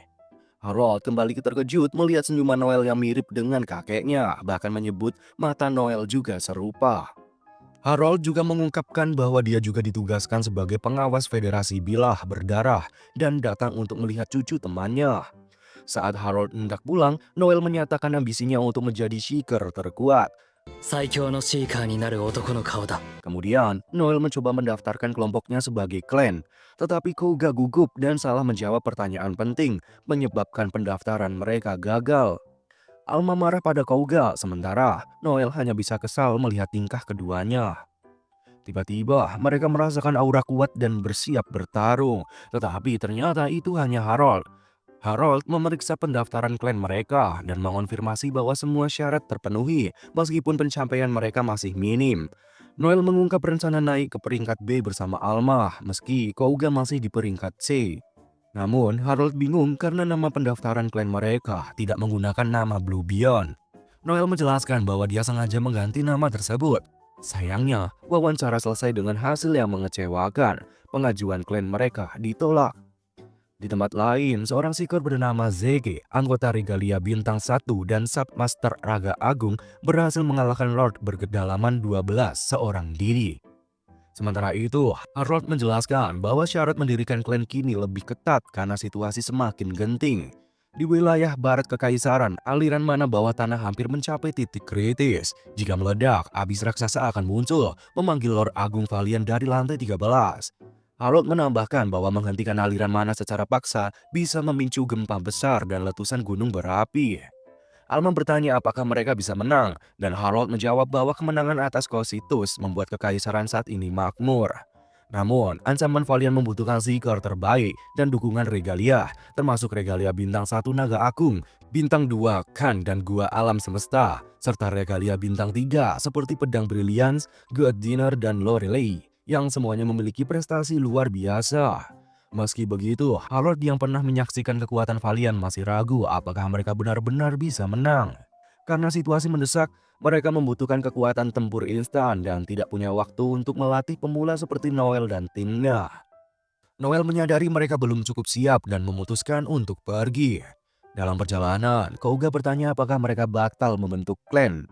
Harold kembali terkejut melihat senyuman Noel yang mirip dengan kakeknya, bahkan menyebut mata Noel juga serupa. Harold juga mengungkapkan bahwa dia juga ditugaskan sebagai pengawas Federasi Bilah Berdarah dan datang untuk melihat cucu temannya. Saat Harold hendak pulang, Noel menyatakan ambisinya untuk menjadi Seeker terkuat. Kemudian, Noel mencoba mendaftarkan kelompoknya sebagai klan, tetapi Kouga gugup dan salah menjawab pertanyaan penting, menyebabkan pendaftaran mereka gagal. Alma marah pada Kouga, sementara Noel hanya bisa kesal melihat tingkah keduanya. Tiba-tiba mereka merasakan aura kuat dan bersiap bertarung, tetapi ternyata itu hanya Harold. Harold memeriksa pendaftaran klan mereka dan mengonfirmasi bahwa semua syarat terpenuhi meskipun pencapaian mereka masih minim. Noel mengungkap rencana naik ke peringkat B bersama Alma meski Kouga masih di peringkat C. Namun, Harold bingung karena nama pendaftaran klan mereka tidak menggunakan nama Blue Beyond. Noel menjelaskan bahwa dia sengaja mengganti nama tersebut. Sayangnya, wawancara selesai dengan hasil yang mengecewakan. Pengajuan klan mereka ditolak. Di tempat lain, seorang seeker bernama Zeke, anggota Regalia Bintang 1 dan Submaster Raga Agung berhasil mengalahkan Lord berkedalaman 12 seorang diri. Sementara itu, Harold menjelaskan bahwa syarat mendirikan klan kini lebih ketat karena situasi semakin genting. Di wilayah barat kekaisaran, aliran mana bawah tanah hampir mencapai titik kritis. Jika meledak, abis raksasa akan muncul, memanggil Lord Agung Valiant dari lantai 13. Harold menambahkan bahwa menghentikan aliran mana secara paksa bisa memicu gempa besar dan letusan gunung berapi. Alma bertanya apakah mereka bisa menang, dan Harold menjawab bahwa kemenangan atas Cocytus membuat kekaisaran saat ini makmur. Namun, ancaman Valiant membutuhkan seeker terbaik dan dukungan regalia, termasuk regalia bintang 1 Naga Agung, bintang 2 Khan dan Gua Alam Semesta, serta regalia bintang 3 seperti Pedang Brilliance, God Dinner, dan Lorelei, yang semuanya memiliki prestasi luar biasa. Meski begitu, Harold yang pernah menyaksikan kekuatan Valiant masih ragu apakah mereka benar-benar bisa menang. Karena situasi mendesak, mereka membutuhkan kekuatan tempur instan dan tidak punya waktu untuk melatih pemula seperti Noel dan timnya. Noel menyadari mereka belum cukup siap dan memutuskan untuk pergi. Dalam perjalanan, Kouga bertanya apakah mereka batal membentuk klan.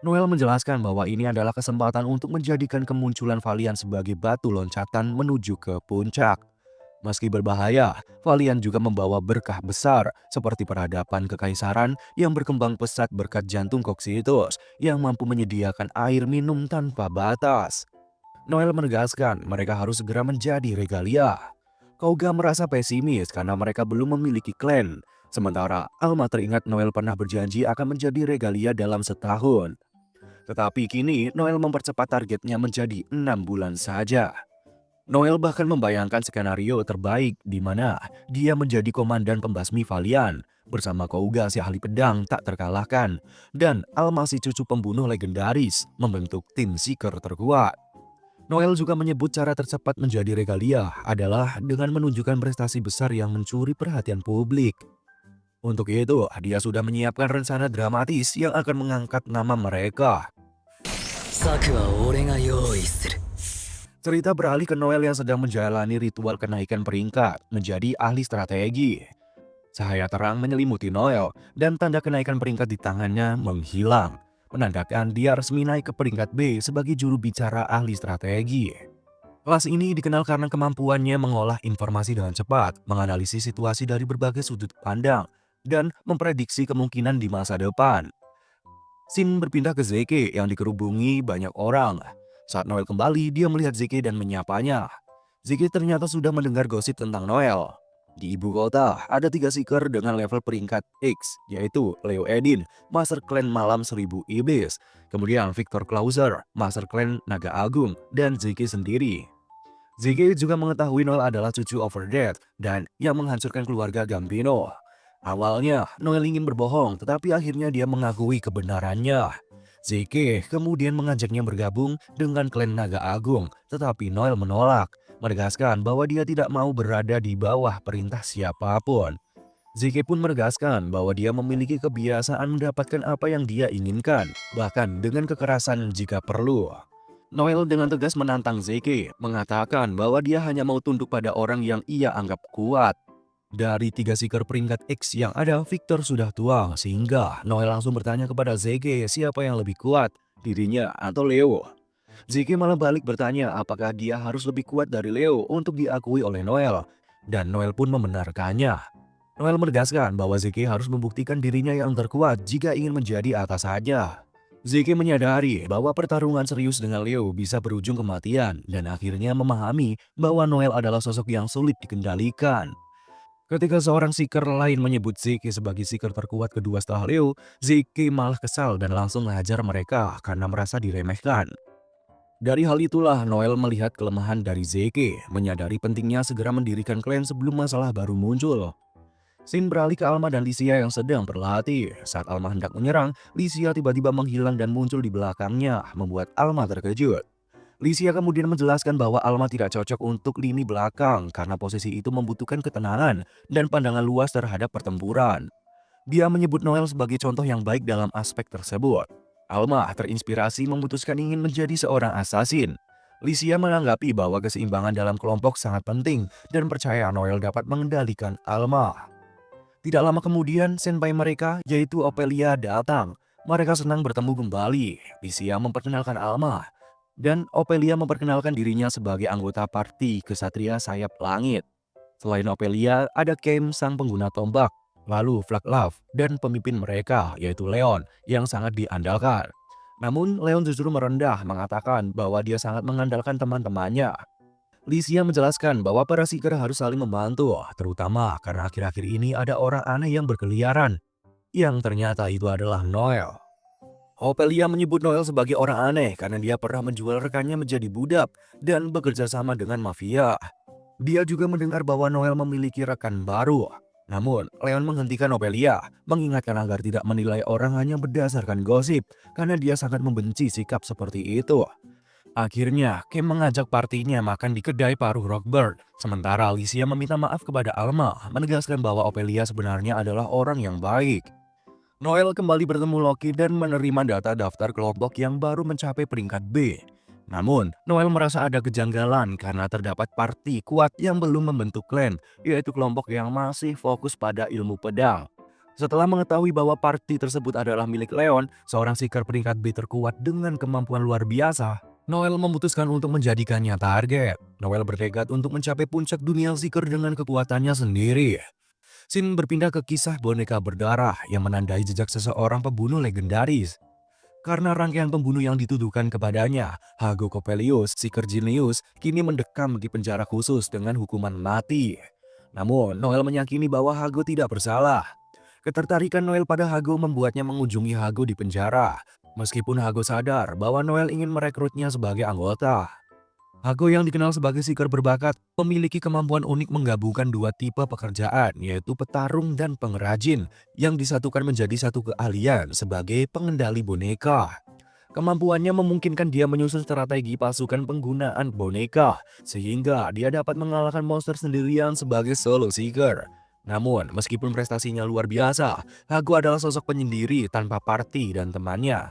Noel menjelaskan bahwa ini adalah kesempatan untuk menjadikan kemunculan Valiant sebagai batu loncatan menuju ke puncak. Meski berbahaya, Valiant juga membawa berkah besar seperti peradaban kekaisaran yang berkembang pesat berkat jantung Cocytus yang mampu menyediakan air minum tanpa batas. Noel menegaskan mereka harus segera menjadi regalia. Kouga merasa pesimis karena mereka belum memiliki klan. Sementara Alma teringat Noel pernah berjanji akan menjadi regalia dalam setahun. Tetapi kini Noel mempercepat targetnya menjadi 6 bulan saja. Noel bahkan membayangkan skenario terbaik di mana dia menjadi komandan pembasmi Valiant bersama Kouga si ahli pedang tak terkalahkan dan Alma si cucu pembunuh legendaris membentuk tim Seeker terkuat. Noel juga menyebut cara tercepat menjadi regalia adalah dengan menunjukkan prestasi besar yang mencuri perhatian publik. Untuk itu, dia sudah menyiapkan rencana dramatis yang akan mengangkat nama mereka. 策は俺が用意する。 Cerita beralih ke Noel yang sedang menjalani ritual kenaikan peringkat menjadi ahli strategi. Cahaya terang menyelimuti Noel dan tanda kenaikan peringkat di tangannya menghilang, menandakan dia resmi naik ke peringkat B sebagai juru bicara ahli strategi. Kelas ini dikenal karena kemampuannya mengolah informasi dengan cepat, menganalisis situasi dari berbagai sudut pandang, dan memprediksi kemungkinan di masa depan. Scene berpindah ke Zeke yang dikerubungi banyak orang. Saat Noel kembali, dia melihat Zeke dan menyapanya. Zeke ternyata sudah mendengar gosip tentang Noel. Di ibu kota, ada 3 seeker dengan level peringkat X, yaitu Leo Edin, Master Clan Malam 1000 Iblis, kemudian Victor Clauser, Master Clan Naga Agung, dan Zeke sendiri. Zeke juga mengetahui Noel adalah cucu Overdeath dan yang menghancurkan keluarga Gambino. Awalnya, Noel ingin berbohong, tetapi akhirnya dia mengakui kebenarannya. Zeke kemudian mengajaknya bergabung dengan klan Naga Agung, tetapi Noel menolak, menegaskan bahwa dia tidak mau berada di bawah perintah siapapun. Zeke pun menegaskan bahwa dia memiliki kebiasaan mendapatkan apa yang dia inginkan, bahkan dengan kekerasan jika perlu. Noel dengan tegas menantang Zeke, mengatakan bahwa dia hanya mau tunduk pada orang yang ia anggap kuat. Dari 3 seeker peringkat X yang ada, Victor sudah tua, sehingga Noel langsung bertanya kepada Zeke siapa yang lebih kuat, dirinya atau Leo. Zeke malah balik bertanya apakah dia harus lebih kuat dari Leo untuk diakui oleh Noel, dan Noel pun membenarkannya. Noel menegaskan bahwa Zeke harus membuktikan dirinya yang terkuat jika ingin menjadi atasannya. Zeke menyadari bahwa pertarungan serius dengan Leo bisa berujung kematian dan akhirnya memahami bahwa Noel adalah sosok yang sulit dikendalikan. Ketika seorang seeker lain menyebut Zeke sebagai seeker terkuat kedua setelah Leo, Zeke malah kesal dan langsung menghajar mereka karena merasa diremehkan. Dari hal itulah Noel melihat kelemahan dari Zeke, menyadari pentingnya segera mendirikan klan sebelum masalah baru muncul. Scene beralih ke Alma dan Lycia yang sedang berlatih. Saat Alma hendak menyerang, Lycia tiba-tiba menghilang dan muncul di belakangnya, membuat Alma terkejut. Lycia kemudian menjelaskan bahwa Alma tidak cocok untuk lini belakang karena posisi itu membutuhkan ketenangan dan pandangan luas terhadap pertempuran. Dia menyebut Noel sebagai contoh yang baik dalam aspek tersebut. Alma terinspirasi memutuskan ingin menjadi seorang assassin. Licia menanggapi bahwa keseimbangan dalam kelompok sangat penting dan percaya Noel dapat mengendalikan Alma. Tidak lama kemudian, senpai mereka, yaitu Ophelia, datang. Mereka senang bertemu kembali. Licia memperkenalkan Alma, dan Ophelia memperkenalkan dirinya sebagai anggota parti Kesatria Sayap Langit. Selain Ophelia, ada Kem, sang pengguna tombak, lalu Vlaklav, dan pemimpin mereka, yaitu Leon, yang sangat diandalkan. Namun, Leon justru merendah, mengatakan bahwa dia sangat mengandalkan teman-temannya. Licia menjelaskan bahwa para Seeker harus saling membantu, terutama karena akhir-akhir ini ada orang aneh yang berkeliaran, yang ternyata itu adalah Noel. Ophelia menyebut Noel sebagai orang aneh karena dia pernah menjual rekannya menjadi budak dan bekerja sama dengan mafia. Dia juga mendengar bahwa Noel memiliki rekan baru. Namun, Leon menghentikan Ophelia, mengingatkan agar tidak menilai orang hanya berdasarkan gosip, karena dia sangat membenci sikap seperti itu. Akhirnya, Kem mengajak partinya makan di kedai paruh Rockbird. Sementara Alicia meminta maaf kepada Alma, menegaskan bahwa Ophelia sebenarnya adalah orang yang baik. Noel kembali bertemu Loki dan menerima data daftar kelompok yang baru mencapai peringkat B. Namun, Noel merasa ada kejanggalan karena terdapat parti kuat yang belum membentuk klan, yaitu kelompok yang masih fokus pada ilmu pedang. Setelah mengetahui bahwa parti tersebut adalah milik Leon, seorang Seeker peringkat B terkuat dengan kemampuan luar biasa, Noel memutuskan untuk menjadikannya target. Noel bertekad untuk mencapai puncak dunia Seeker dengan kekuatannya sendiri. Scene berpindah ke kisah boneka berdarah yang menandai jejak seseorang pembunuh legendaris. Karena rangkaian pembunuh yang dituduhkan kepadanya, Hago Coppelius, Seeker Genius, kini mendekam di penjara khusus dengan hukuman mati. Namun, Noel meyakini bahwa Hago tidak bersalah. Ketertarikan Noel pada Hago membuatnya mengunjungi Hago di penjara, meskipun Hago sadar bahwa Noel ingin merekrutnya sebagai anggota. Hago yang dikenal sebagai Seeker berbakat memiliki kemampuan unik menggabungkan dua tipe pekerjaan, yaitu petarung dan pengrajin, yang disatukan menjadi satu keahlian sebagai pengendali boneka. Kemampuannya memungkinkan dia menyusun strategi pasukan penggunaan boneka, sehingga dia dapat mengalahkan monster sendirian sebagai solo Seeker. Namun, meskipun prestasinya luar biasa, Hago adalah sosok penyendiri tanpa parti dan temannya.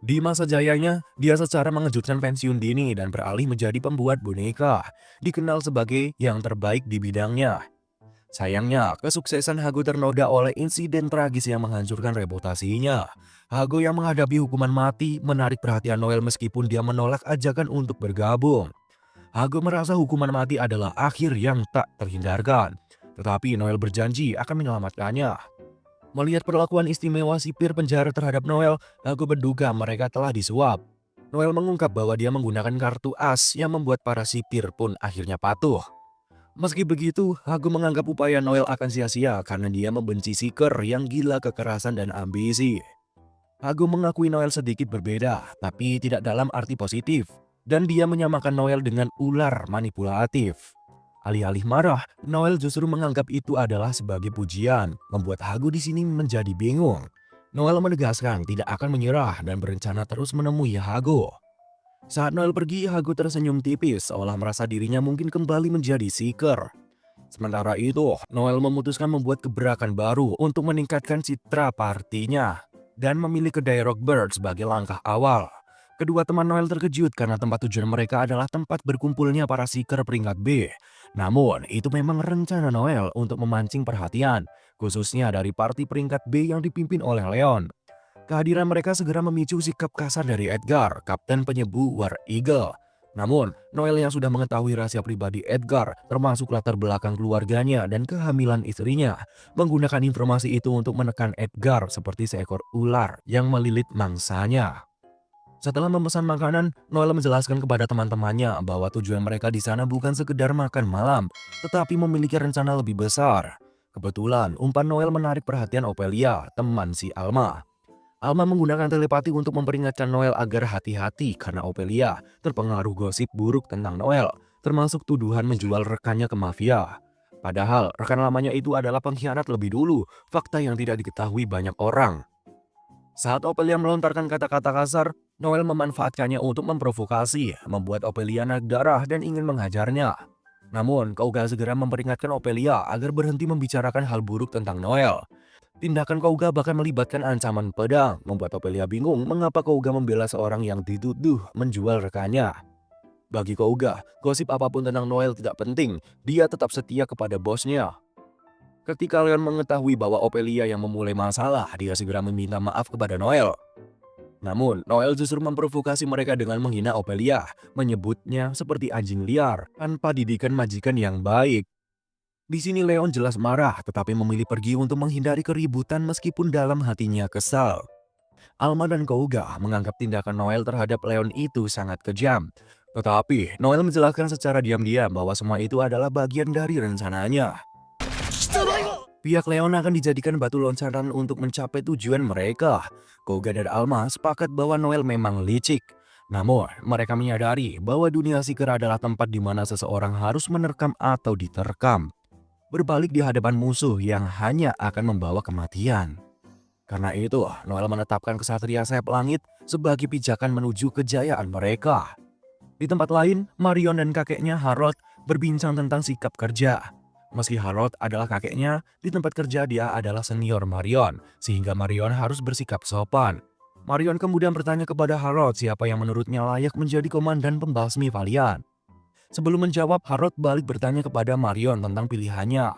Di masa jayanya, dia secara mengejutkan pensiun dini dan beralih menjadi pembuat boneka, dikenal sebagai yang terbaik di bidangnya. Sayangnya, kesuksesan Hago ternoda oleh insiden tragis yang menghancurkan reputasinya. Hago yang menghadapi hukuman mati menarik perhatian Noel meskipun dia menolak ajakan untuk bergabung. Hago merasa hukuman mati adalah akhir yang tak terhindarkan, tetapi Noel berjanji akan menyelamatkannya. Melihat perlakuan istimewa sipir penjara terhadap Noel, Hago menduga mereka telah disuap. Noel mengungkap bahwa dia menggunakan kartu as yang membuat para sipir pun akhirnya patuh. Meski begitu, Hago menganggap upaya Noel akan sia-sia karena dia membenci Seeker yang gila kekerasan dan ambisi. Hago mengakui Noel sedikit berbeda, tapi tidak dalam arti positif, dan dia menyamakan Noel dengan ular manipulatif. Alih-alih marah, Noel justru menganggap itu adalah sebagai pujian, membuat Hago di sini menjadi bingung. Noel menegaskan tidak akan menyerah dan berencana terus menemui Hago. Saat Noel pergi, Hago tersenyum tipis seolah merasa dirinya mungkin kembali menjadi Seeker. Sementara itu, Noel memutuskan membuat gebrakan baru untuk meningkatkan citra partinya dan memilih kedai Rockbird sebagai langkah awal. Kedua teman Noel terkejut karena tempat tujuan mereka adalah tempat berkumpulnya para Seeker peringkat B. Namun, itu memang rencana Noel untuk memancing perhatian, khususnya dari parti peringkat B yang dipimpin oleh Leon. Kehadiran mereka segera memicu sikap kasar dari Edgar, kapten penyebu War Eagle. Namun, Noel yang sudah mengetahui rahasia pribadi Edgar, termasuk latar belakang keluarganya dan kehamilan istrinya, menggunakan informasi itu untuk menekan Edgar seperti seekor ular yang melilit mangsanya. Setelah memesan makanan, Noel menjelaskan kepada teman-temannya bahwa tujuan mereka di sana bukan sekedar makan malam, tetapi memiliki rencana lebih besar. Kebetulan, umpan Noel menarik perhatian Ophelia, teman si Alma. Alma menggunakan telepati untuk memperingatkan Noel agar hati-hati karena Ophelia terpengaruh gosip buruk tentang Noel, termasuk tuduhan menjual rekannya ke mafia. Padahal, rekan lamanya itu adalah pengkhianat lebih dulu, fakta yang tidak diketahui banyak orang. Saat Ophelia melontarkan kata-kata kasar, Noel memanfaatkannya untuk memprovokasi, membuat Ophelia naik darah dan ingin menghajarnya. Namun, Kouga segera memperingatkan Ophelia agar berhenti membicarakan hal buruk tentang Noel. Tindakan Kouga bahkan melibatkan ancaman pedang, membuat Ophelia bingung mengapa Kouga membela seorang yang dituduh menjual rekannya. Bagi Kouga, gosip apapun tentang Noel tidak penting, dia tetap setia kepada bosnya. Ketika Leon mengetahui bahwa Ophelia yang memulai masalah, dia segera meminta maaf kepada Noel. Namun, Noel justru memprovokasi mereka dengan menghina Ophelia, menyebutnya seperti anjing liar tanpa didikan majikan yang baik. Di sini Leon jelas marah, tetapi memilih pergi untuk menghindari keributan meskipun dalam hatinya kesal. Alma dan Kouga menganggap tindakan Noel terhadap Leon itu sangat kejam. Tetapi, Noel menjelaskan secara diam-diam bahwa semua itu adalah bagian dari rencananya. Pihak Leon akan dijadikan batu loncatan untuk mencapai tujuan mereka. Kouga dan Alma sepakat bahwa Noel memang licik. Namun, mereka menyadari bahwa dunia Seeker adalah tempat di mana seseorang harus menerkam atau diterkam. Berbalik di hadapan musuh yang hanya akan membawa kematian. Karena itu, Noel menetapkan kesatria sayap langit sebagai pijakan menuju kejayaan mereka. Di tempat lain, Marion dan kakeknya Harold berbincang tentang sikap kerja. Meski Harold adalah kakeknya, di tempat kerja dia adalah senior Marion, sehingga Marion harus bersikap sopan. Marion kemudian bertanya kepada Harold siapa yang menurutnya layak menjadi komandan pembasmi Valiant. Sebelum menjawab, Harold balik bertanya kepada Marion tentang pilihannya.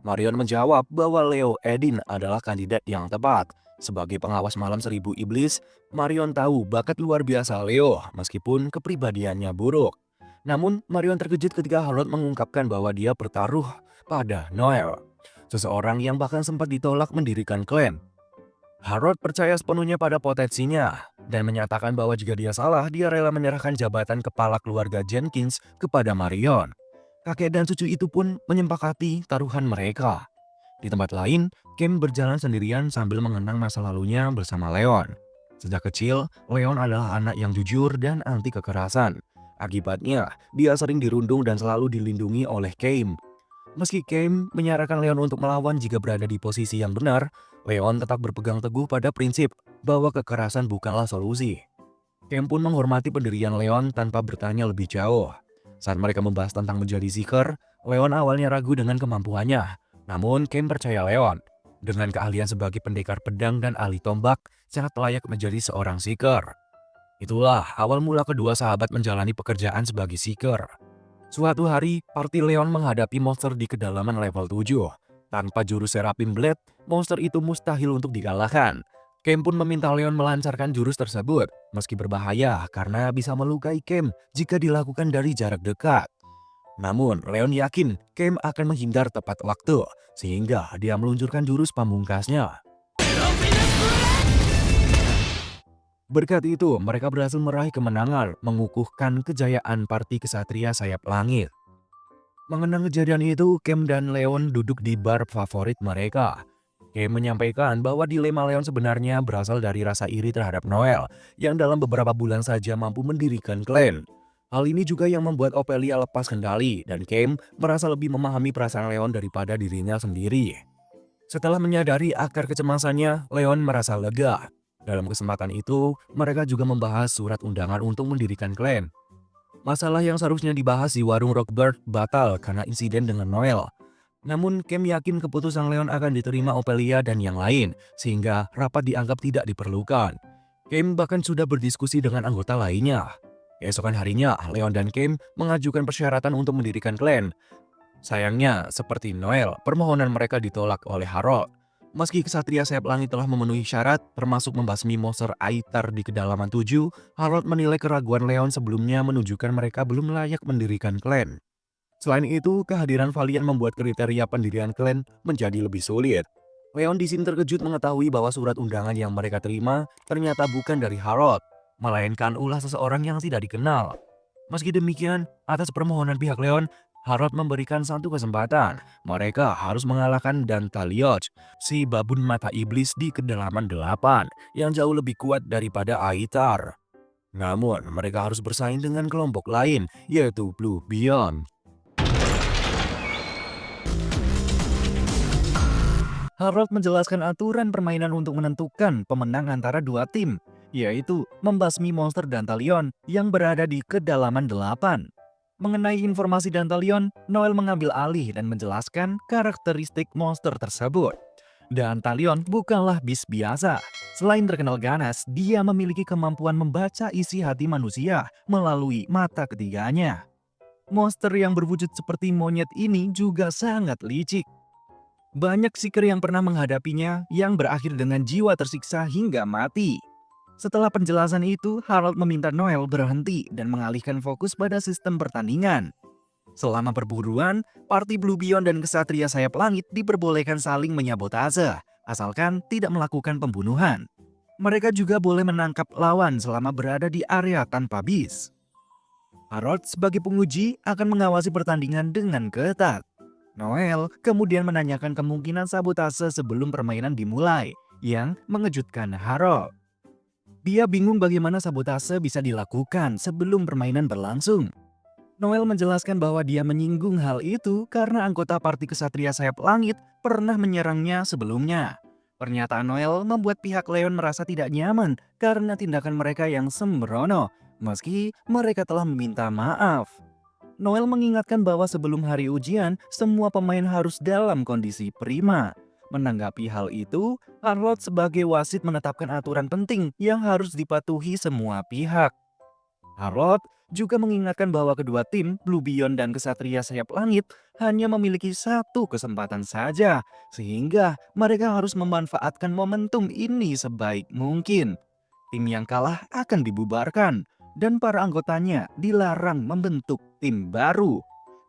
Marion menjawab bahwa Leo Edin adalah kandidat yang tepat. Sebagai pengawas malam 1000 iblis, Marion tahu bakat luar biasa Leo meskipun kepribadiannya buruk. Namun, Marion terkejut ketika Harold mengungkapkan bahwa dia bertaruh pada Noel, seseorang yang bahkan sempat ditolak mendirikan klan. Harold percaya sepenuhnya pada potensinya dan menyatakan bahwa jika dia salah, dia rela menyerahkan jabatan kepala keluarga Jenkins kepada Marion. Kakek dan cucu itu pun menyepakati taruhan mereka. Di tempat lain, Kim berjalan sendirian sambil mengenang masa lalunya bersama Leon. Sejak kecil, Leon adalah anak yang jujur dan anti kekerasan. Akibatnya, dia sering dirundung dan selalu dilindungi oleh Kim. Meski Kim menyarankan Leon untuk melawan jika berada di posisi yang benar, Leon tetap berpegang teguh pada prinsip bahwa kekerasan bukanlah solusi. Kim pun menghormati pendirian Leon tanpa bertanya lebih jauh. Saat mereka membahas tentang menjadi Seeker, Leon awalnya ragu dengan kemampuannya. Namun Kim percaya Leon, dengan keahlian sebagai pendekar pedang dan ahli tombak, sangat layak menjadi seorang Seeker. Itulah awal mula kedua sahabat menjalani pekerjaan sebagai Seeker. Suatu hari, party Leon menghadapi monster di kedalaman level 7. Tanpa jurus Seraphim Blade, monster itu mustahil untuk dikalahkan. Kim pun meminta Leon melancarkan jurus tersebut, meski berbahaya karena bisa melukai Kim jika dilakukan dari jarak dekat. Namun, Leon yakin Kim akan menghindar tepat waktu, sehingga dia meluncurkan jurus pamungkasnya. Berkat itu, mereka berhasil meraih kemenangan, mengukuhkan kejayaan parti kesatria sayap langit. Mengenang kejadian itu, Kim dan Leon duduk di bar favorit mereka. Kim menyampaikan bahwa dilema Leon sebenarnya berasal dari rasa iri terhadap Noel, yang dalam beberapa bulan saja mampu mendirikan klan. Hal ini juga yang membuat Ophelia lepas kendali, dan Kim merasa lebih memahami perasaan Leon daripada dirinya sendiri. Setelah menyadari akar kecemasannya, Leon merasa lega. Dalam kesempatan itu, mereka juga membahas surat undangan untuk mendirikan klan. Masalah yang seharusnya dibahas di warung Rockbird batal karena insiden dengan Noel. Namun, Kim yakin keputusan Leon akan diterima Ophelia dan yang lain, sehingga rapat dianggap tidak diperlukan. Kim bahkan sudah berdiskusi dengan anggota lainnya. Keesokan harinya, Leon dan Kim mengajukan persyaratan untuk mendirikan klan. Sayangnya, seperti Noel, permohonan mereka ditolak oleh Harold. Meski kesatria sayap langit telah memenuhi syarat, termasuk membasmi monster Aitar di kedalaman 7, Harold menilai keraguan Leon sebelumnya menunjukkan mereka belum layak mendirikan klan. Selain itu, kehadiran Valiant membuat kriteria pendirian klan menjadi lebih sulit. Leon di sini terkejut mengetahui bahwa surat undangan yang mereka terima ternyata bukan dari Harold, melainkan ulah seseorang yang tidak dikenal. Meski demikian, atas permohonan pihak Leon, Harold memberikan satu kesempatan. Mereka harus mengalahkan Dantaliot, si babun mata iblis di kedalaman 8, yang jauh lebih kuat daripada Aitar. Namun, mereka harus bersaing dengan kelompok lain, yaitu Blue Beyond. Harold menjelaskan aturan permainan untuk menentukan pemenang antara dua tim, yaitu membasmi monster Dantalion yang berada di kedalaman 8. Mengenai informasi Dantalion, Noel mengambil alih dan menjelaskan karakteristik monster tersebut. Dan Talion bukanlah bis biasa. Selain terkenal ganas, dia memiliki kemampuan membaca isi hati manusia melalui mata ketiganya. Monster yang berwujud seperti monyet ini juga sangat licik. Banyak seeker yang pernah menghadapinya yang berakhir dengan jiwa tersiksa hingga mati. Setelah penjelasan itu, Harold meminta Noel berhenti dan mengalihkan fokus pada sistem pertandingan. Selama perburuan, party Blue Beyond dan Kesatria Sayap Langit diperbolehkan saling menyabotase, asalkan tidak melakukan pembunuhan. Mereka juga boleh menangkap lawan selama berada di area tanpa bis. Harold sebagai penguji akan mengawasi pertandingan dengan ketat. Noel kemudian menanyakan kemungkinan sabotase sebelum permainan dimulai, yang mengejutkan Harold. Dia bingung bagaimana sabotase bisa dilakukan sebelum permainan berlangsung. Noel menjelaskan bahwa dia menyinggung hal itu karena anggota parti Kesatria Sayap Langit pernah menyerangnya sebelumnya. Pernyataan Noel membuat pihak Leon merasa tidak nyaman karena tindakan mereka yang sembrono, meski mereka telah meminta maaf. Noel mengingatkan bahwa sebelum hari ujian, semua pemain harus dalam kondisi prima. Menanggapi hal itu, Harold sebagai wasit menetapkan aturan penting yang harus dipatuhi semua pihak. Harold juga mengingatkan bahwa kedua tim, Blue Beyond dan Kesatria Sayap Langit, hanya memiliki satu kesempatan saja, sehingga mereka harus memanfaatkan momentum ini sebaik mungkin. Tim yang kalah akan dibubarkan, dan para anggotanya dilarang membentuk tim baru.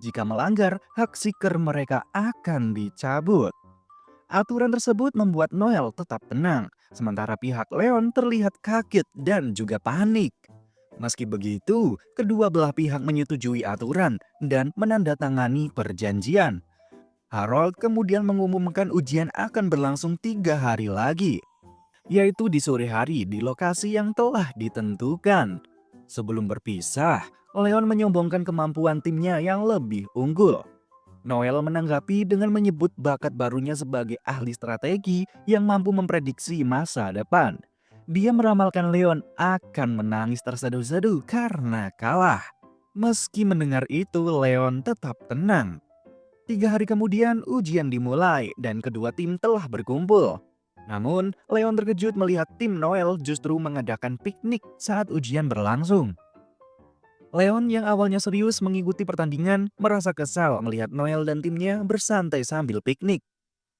Jika melanggar, hak seeker mereka akan dicabut. Aturan tersebut membuat Noel tetap tenang, sementara pihak Leon terlihat kaget dan juga panik. Meski begitu, kedua belah pihak menyetujui aturan dan menandatangani perjanjian. Harold kemudian mengumumkan ujian akan berlangsung 3 hari lagi, yaitu di sore hari di lokasi yang telah ditentukan. Sebelum berpisah, Leon menyombongkan kemampuan timnya yang lebih unggul. Noel menanggapi dengan menyebut bakat barunya sebagai ahli strategi yang mampu memprediksi masa depan. Dia meramalkan Leon akan menangis terseduh-seduh karena kalah. Meski mendengar itu, Leon tetap tenang. 3 hari kemudian ujian dimulai dan kedua tim telah berkumpul. Namun, Leon terkejut melihat tim Noel justru mengadakan piknik saat ujian berlangsung. Leon yang awalnya serius mengikuti pertandingan merasa kesal melihat Noel dan timnya bersantai sambil piknik.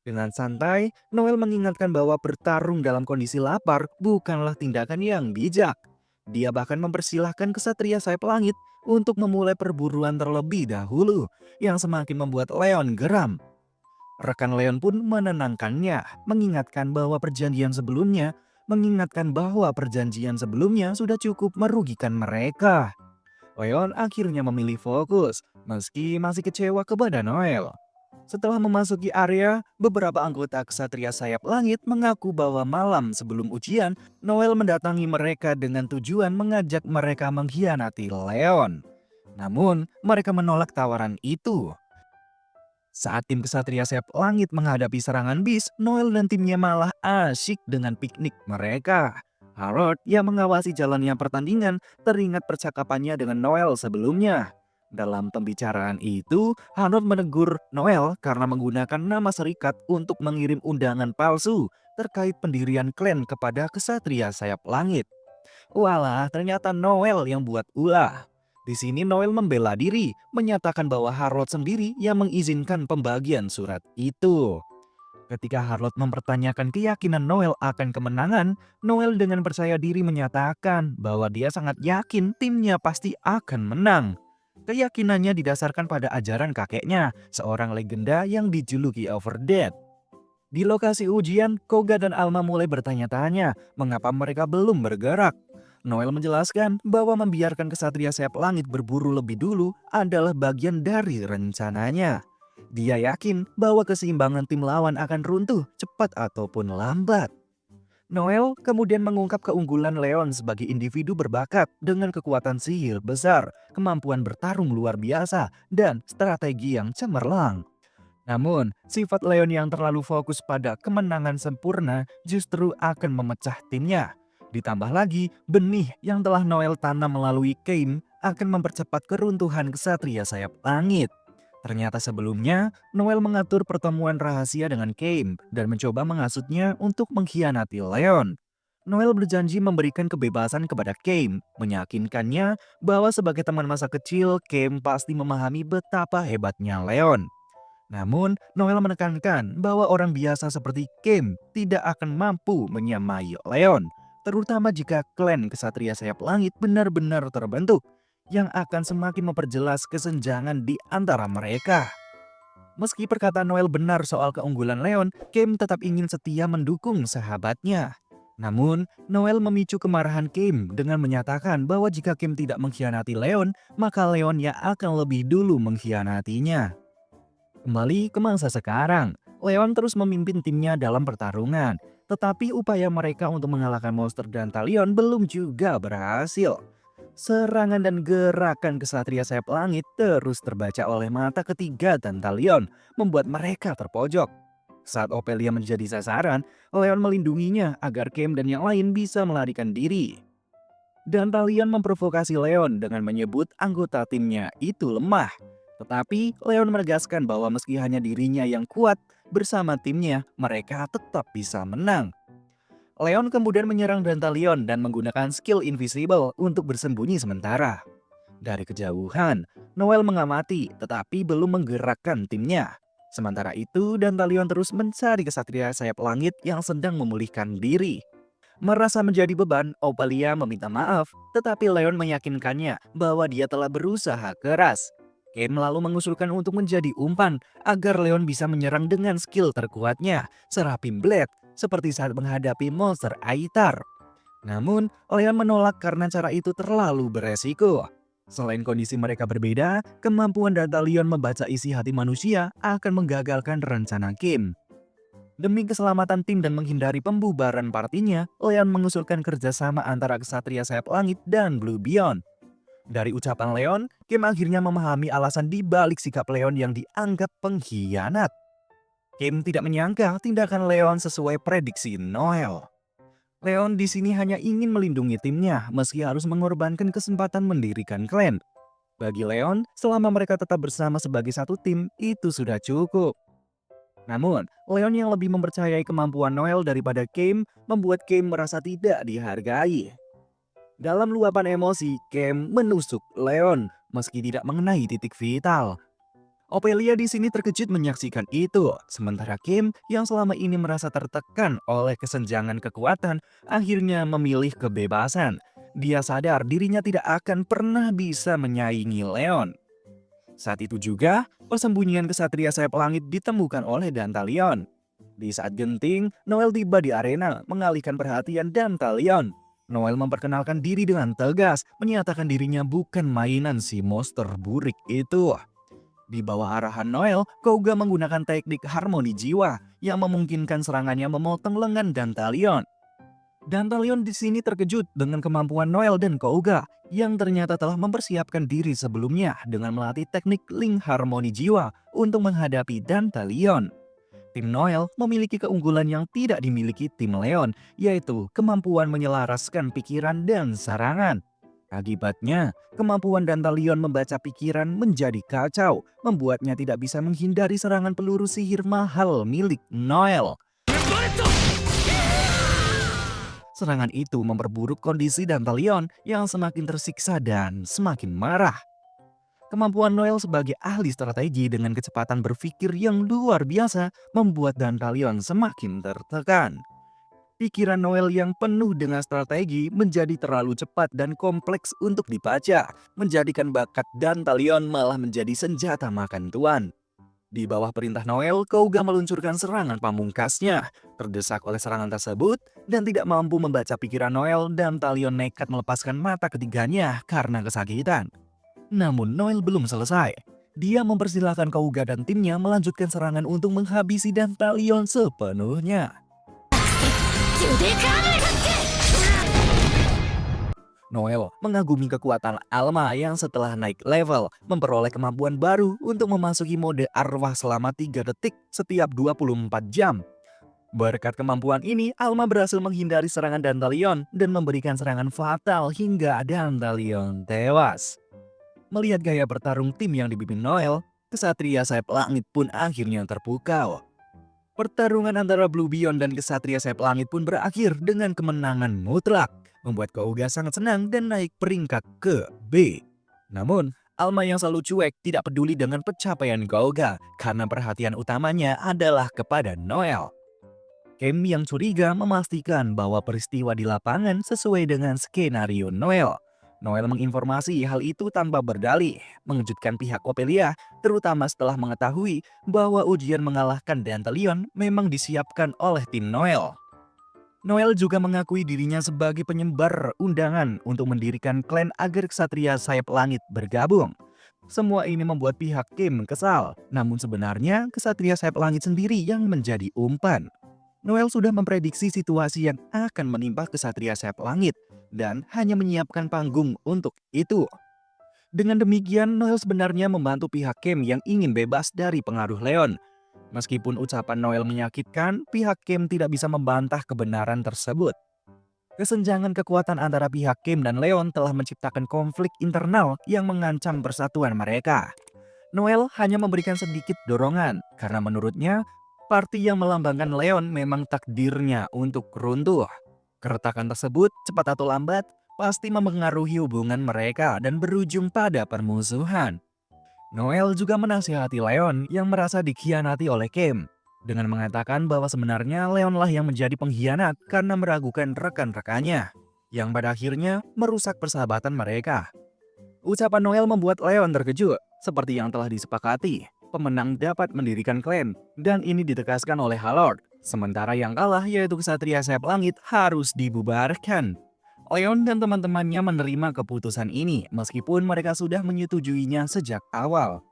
Dengan santai, Noel mengingatkan bahwa bertarung dalam kondisi lapar bukanlah tindakan yang bijak. Dia bahkan mempersilahkan Kesatria Sayap Langit untuk memulai perburuan terlebih dahulu, yang semakin membuat Leon geram. Rekan Leon pun menenangkannya, mengingatkan bahwa perjanjian sebelumnya sudah cukup merugikan mereka. Leon akhirnya memilih fokus, meski masih kecewa kepada Noel. Setelah memasuki area, beberapa anggota Kesatria Sayap Langit mengaku bahwa malam sebelum ujian, Noel mendatangi mereka dengan tujuan mengajak mereka mengkhianati Leon. Namun, mereka menolak tawaran itu. Saat tim Kesatria Sayap Langit menghadapi serangan bis, Noel dan timnya malah asyik dengan piknik mereka. Harold yang mengawasi jalannya pertandingan teringat percakapannya dengan Noel sebelumnya. Dalam pembicaraan itu, Harold menegur Noel karena menggunakan nama serikat untuk mengirim undangan palsu terkait pendirian klan kepada Kesatria Sayap Langit. Walah, ternyata Noel yang buat ulah. Di sini Noel membela diri, menyatakan bahwa Harold sendiri yang mengizinkan pembagian surat itu. Ketika Harold mempertanyakan keyakinan Noel akan kemenangan, Noel dengan percaya diri menyatakan bahwa dia sangat yakin timnya pasti akan menang. Keyakinannya didasarkan pada ajaran kakeknya, seorang legenda yang dijuluki Overdead. Di lokasi ujian, Koga dan Alma mulai bertanya-tanya mengapa mereka belum bergerak. Noel menjelaskan bahwa membiarkan Kesatria Sayap Langit berburu lebih dulu adalah bagian dari rencananya. Dia yakin bahwa keseimbangan tim lawan akan runtuh cepat ataupun lambat. Noel kemudian mengungkap keunggulan Leon sebagai individu berbakat dengan kekuatan sihir besar, kemampuan bertarung luar biasa, dan strategi yang cemerlang. Namun, sifat Leon yang terlalu fokus pada kemenangan sempurna justru akan memecah timnya. Ditambah lagi, benih yang telah Noel tanam melalui Cain akan mempercepat keruntuhan Kesatria Sayap Langit. Ternyata sebelumnya, Noel mengatur pertemuan rahasia dengan Kame dan mencoba menghasutnya untuk mengkhianati Leon. Noel berjanji memberikan kebebasan kepada Kame, meyakinkannya bahwa sebagai teman masa kecil, Kame pasti memahami betapa hebatnya Leon. Namun, Noel menekankan bahwa orang biasa seperti Kame tidak akan mampu menyamai Leon, terutama jika klan Kesatria Sayap Langit benar-benar terbentuk, yang akan semakin memperjelas kesenjangan di antara mereka. Meski perkataan Noel benar soal keunggulan Leon, Kame tetap ingin setia mendukung sahabatnya. Namun, Noel memicu kemarahan Kame dengan menyatakan bahwa jika Kame tidak mengkhianati Leon, maka Leon yang akan lebih dulu mengkhianatinya. Kembali ke masa sekarang, Leon terus memimpin timnya dalam pertarungan. Tetapi upaya mereka untuk mengalahkan monster Dantalion belum juga berhasil. Serangan dan gerakan Kesatria Sayap Langit terus terbaca oleh mata ketiga Dantalion, membuat mereka terpojok. Saat Ophelia menjadi sasaran, Leon melindunginya agar Kame dan yang lain bisa melarikan diri. Dantalion memprovokasi Leon dengan menyebut anggota timnya itu lemah. Tetapi Leon menegaskan bahwa meski hanya dirinya yang kuat, bersama timnya mereka tetap bisa menang. Leon kemudian menyerang Dantalion dan menggunakan skill Invisible untuk bersembunyi sementara. Dari kejauhan, Noel mengamati tetapi belum menggerakkan timnya. Sementara itu, Dantalion terus mencari Kesatria Sayap Langit yang sedang memulihkan diri. Merasa menjadi beban, Ophelia meminta maaf, tetapi Leon meyakinkannya bahwa dia telah berusaha keras. Kame lalu mengusulkan untuk menjadi umpan agar Leon bisa menyerang dengan skill terkuatnya, Serapim Blade, seperti saat menghadapi monster Aitar. Namun, Leon menolak karena cara itu terlalu beresiko. Selain kondisi mereka berbeda, kemampuan Dantalion membaca isi hati manusia akan menggagalkan rencana Kame. Demi keselamatan tim dan menghindari pembubaran partinya, Leon mengusulkan kerjasama antara Kesatria Sayap Langit dan Blue Beyond. Dari ucapan Leon, Kame akhirnya memahami alasan di balik sikap Leon yang dianggap pengkhianat. Kame tidak menyangka tindakan Leon sesuai prediksi Noel. Leon di sini hanya ingin melindungi timnya meski harus mengorbankan kesempatan mendirikan klan. Bagi Leon, selama mereka tetap bersama sebagai satu tim, itu sudah cukup. Namun, Leon yang lebih mempercayai kemampuan Noel daripada Kame membuat Kame merasa tidak dihargai. Dalam luapan emosi, Kame menusuk Leon meski tidak mengenai titik vital. Ophelia di sini terkejut menyaksikan itu, sementara Kame yang selama ini merasa tertekan oleh kesenjangan kekuatan akhirnya memilih kebebasan. Dia sadar dirinya tidak akan pernah bisa menyaingi Leon. Saat itu juga, persembunyian Kesatria Sayap Langit ditemukan oleh Dantalion. Di saat genting, Noel tiba di arena mengalihkan perhatian Dantalion. Noel memperkenalkan diri dengan tegas, menyatakan dirinya bukan mainan si monster burik itu. Di bawah arahan Noel, Kouga menggunakan teknik harmoni jiwa yang memungkinkan serangannya memotong lengan Dantalion. Dantalion di sini terkejut dengan kemampuan Noel dan Kouga yang ternyata telah mempersiapkan diri sebelumnya dengan melatih teknik link harmoni jiwa untuk menghadapi Dantalion. Tim Noel memiliki keunggulan yang tidak dimiliki tim Leon, yaitu kemampuan menyelaraskan pikiran dan serangan. Akibatnya, kemampuan Dantalion membaca pikiran menjadi kacau, membuatnya tidak bisa menghindari serangan peluru sihir mahal milik Noel. Serangan itu memperburuk kondisi Dantalion yang semakin tersiksa dan semakin marah. Kemampuan Noel sebagai ahli strategi dengan kecepatan berpikir yang luar biasa membuat Dantalion semakin tertekan. Pikiran Noel yang penuh dengan strategi menjadi terlalu cepat dan kompleks untuk dibaca, menjadikan bakat Dantalion malah menjadi senjata makan tuan. Di bawah perintah Noel, Kouga meluncurkan serangan pamungkasnya. Terdesak oleh serangan tersebut dan tidak mampu membaca pikiran Noel, Dantalion nekat melepaskan mata ketiganya karena kesakitan. Namun Noel belum selesai. Dia mempersilahkan Kouga dan timnya melanjutkan serangan untuk menghabisi Dantalion sepenuhnya. Noel mengagumi kekuatan Alma yang setelah naik level memperoleh kemampuan baru untuk memasuki mode arwah selama 3 detik setiap 24 jam. Berkat kemampuan ini, Alma berhasil menghindari serangan Dantalion dan memberikan serangan fatal hingga Dantalion tewas. Melihat gaya bertarung tim yang dipimpin Noel, Kesatria Sayap Langit pun akhirnya terpukau. Pertarungan antara Blue Beyond dan Kesatria Sayap Langit pun berakhir dengan kemenangan mutlak, membuat Kouga sangat senang dan naik peringkat ke B. Namun, Alma yang selalu cuek tidak peduli dengan pencapaian Kouga karena perhatian utamanya adalah kepada Noel. Kem yang curiga memastikan bahwa peristiwa di lapangan sesuai dengan skenario Noel. Noel menginformasi hal itu tanpa berdalih, mengejutkan pihak Ophelia, terutama setelah mengetahui bahwa ujian mengalahkan Dandelion memang disiapkan oleh tim Noel. Noel juga mengakui dirinya sebagai penyebar undangan untuk mendirikan klan agar Kesatria Sayap Langit bergabung. Semua ini membuat pihak Kim kesal, namun sebenarnya Kesatria Sayap Langit sendiri yang menjadi umpan. Noel sudah memprediksi situasi yang akan menimpa Kesatria Sayap Langit dan hanya menyiapkan panggung untuk itu. Dengan demikian, Noel sebenarnya membantu pihak Kim yang ingin bebas dari pengaruh Leon. Meskipun ucapan Noel menyakitkan, pihak Kim tidak bisa membantah kebenaran tersebut. Kesenjangan kekuatan antara pihak Kim dan Leon telah menciptakan konflik internal yang mengancam persatuan mereka. Noel hanya memberikan sedikit dorongan karena menurutnya parti yang melambangkan Leon memang takdirnya untuk runtuh. Keretakan tersebut cepat atau lambat pasti mempengaruhi hubungan mereka dan berujung pada permusuhan. Noel juga menasihati Leon yang merasa dikhianati oleh Kim dengan mengatakan bahwa sebenarnya Leonlah yang menjadi pengkhianat karena meragukan rekan-rekannya yang pada akhirnya merusak persahabatan mereka. Ucapan Noel membuat Leon terkejut, seperti yang telah disepakati. Pemenang dapat mendirikan klan, dan ini ditegaskan oleh Halord. Sementara yang kalah yaitu Kesatria Sayap Langit harus dibubarkan. Leon dan teman-temannya menerima keputusan ini meskipun mereka sudah menyetujuinya sejak awal.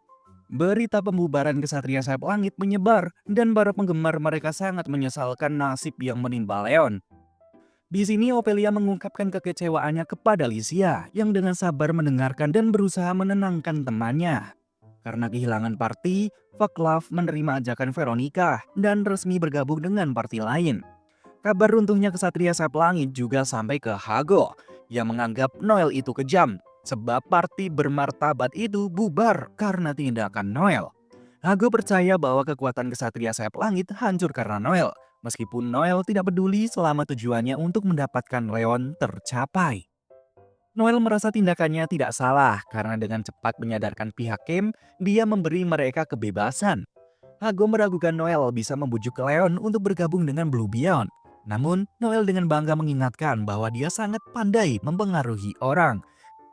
Berita pembubaran Kesatria Sayap Langit menyebar dan para penggemar mereka sangat menyesalkan nasib yang menimpa Leon. Di sini Ophelia mengungkapkan kekecewaannya kepada Lycia yang dengan sabar mendengarkan dan berusaha menenangkan temannya. Karena kehilangan parti, Vaclav menerima ajakan Veronica dan resmi bergabung dengan parti lain. Kabar runtuhnya Kesatria Sayap Langit juga sampai ke Hago yang menganggap Noel itu kejam sebab parti bermartabat itu bubar karena tindakan Noel. Hago percaya bahwa kekuatan Kesatria Sayap Langit hancur karena Noel, meskipun Noel tidak peduli selama tujuannya untuk mendapatkan Leon tercapai. Noel merasa tindakannya tidak salah karena dengan cepat menyadarkan pihak Kim, dia memberi mereka kebebasan. Hago meragukan Noel bisa membujuk Leon untuk bergabung dengan Blue Beyond. Namun, Noel dengan bangga mengingatkan bahwa dia sangat pandai mempengaruhi orang.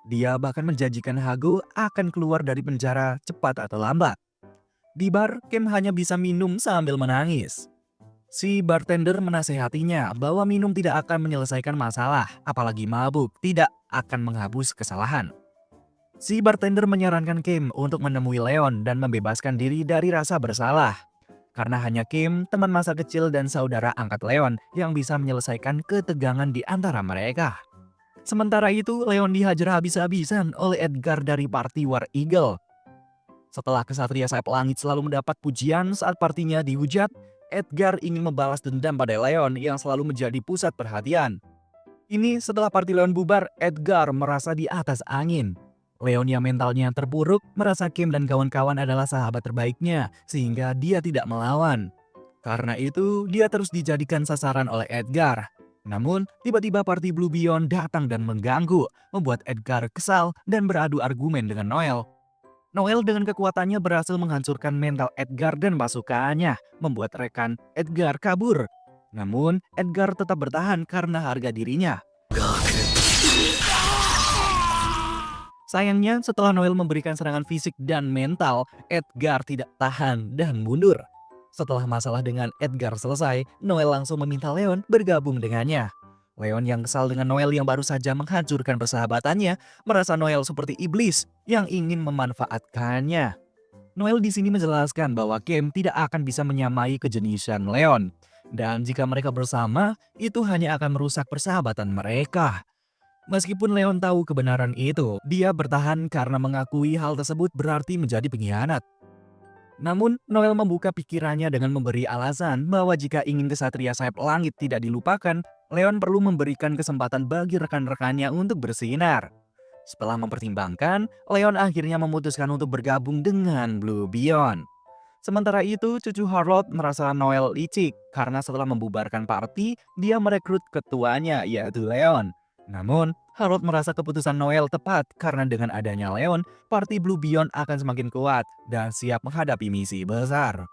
Dia bahkan menjanjikan Hago akan keluar dari penjara cepat atau lambat. Di bar, Kim hanya bisa minum sambil menangis. Si bartender menasehatinya bahwa minum tidak akan menyelesaikan masalah, apalagi mabuk tidak akan menghapus kesalahan. Si bartender menyarankan Kim untuk menemui Leon dan membebaskan diri dari rasa bersalah. Karena hanya Kim, teman masa kecil dan saudara angkat Leon yang bisa menyelesaikan ketegangan di antara mereka. Sementara itu, Leon dihajar habis-habisan oleh Edgar dari parti War Eagle. Setelah Kesatria Sayap Langit selalu mendapat pujian saat partinya dihujat, Edgar ingin membalas dendam pada Leon yang selalu menjadi pusat perhatian. Ini setelah parti Leon bubar, Edgar merasa di atas angin. Leon yang mentalnya terpuruk merasa Kim dan kawan-kawan adalah sahabat terbaiknya sehingga dia tidak melawan. Karena itu, dia terus dijadikan sasaran oleh Edgar. Namun, tiba-tiba parti Blue Beyond datang dan mengganggu, membuat Edgar kesal dan beradu argumen dengan Noel. Noel dengan kekuatannya berhasil menghancurkan mental Edgar dan pasukannya, membuat rekan Edgar kabur. Namun, Edgar tetap bertahan karena harga dirinya. Sayangnya, setelah Noel memberikan serangan fisik dan mental, Edgar tidak tahan dan mundur. Setelah masalah dengan Edgar selesai, Noel langsung meminta Leon bergabung dengannya. Leon yang kesal dengan Noel yang baru saja menghancurkan persahabatannya, merasa Noel seperti iblis yang ingin memanfaatkannya. Noel di sini menjelaskan bahwa Kim tidak akan bisa menyamai kejeniusan Leon. Dan jika mereka bersama, itu hanya akan merusak persahabatan mereka. Meskipun Leon tahu kebenaran itu, dia bertahan karena mengakui hal tersebut berarti menjadi pengkhianat. Namun, Noel membuka pikirannya dengan memberi alasan bahwa jika ingin Kesatria Sayap Langit tidak dilupakan, Leon perlu memberikan kesempatan bagi rekan-rekannya untuk bersinar. Setelah mempertimbangkan, Leon akhirnya memutuskan untuk bergabung dengan Blue Beyond. Sementara itu, cucu Harold merasa Noel licik karena setelah membubarkan party, dia merekrut ketuanya yaitu Leon. Namun, Harold merasa keputusan Noel tepat karena dengan adanya Leon, party Blue Beyond akan semakin kuat dan siap menghadapi misi besar.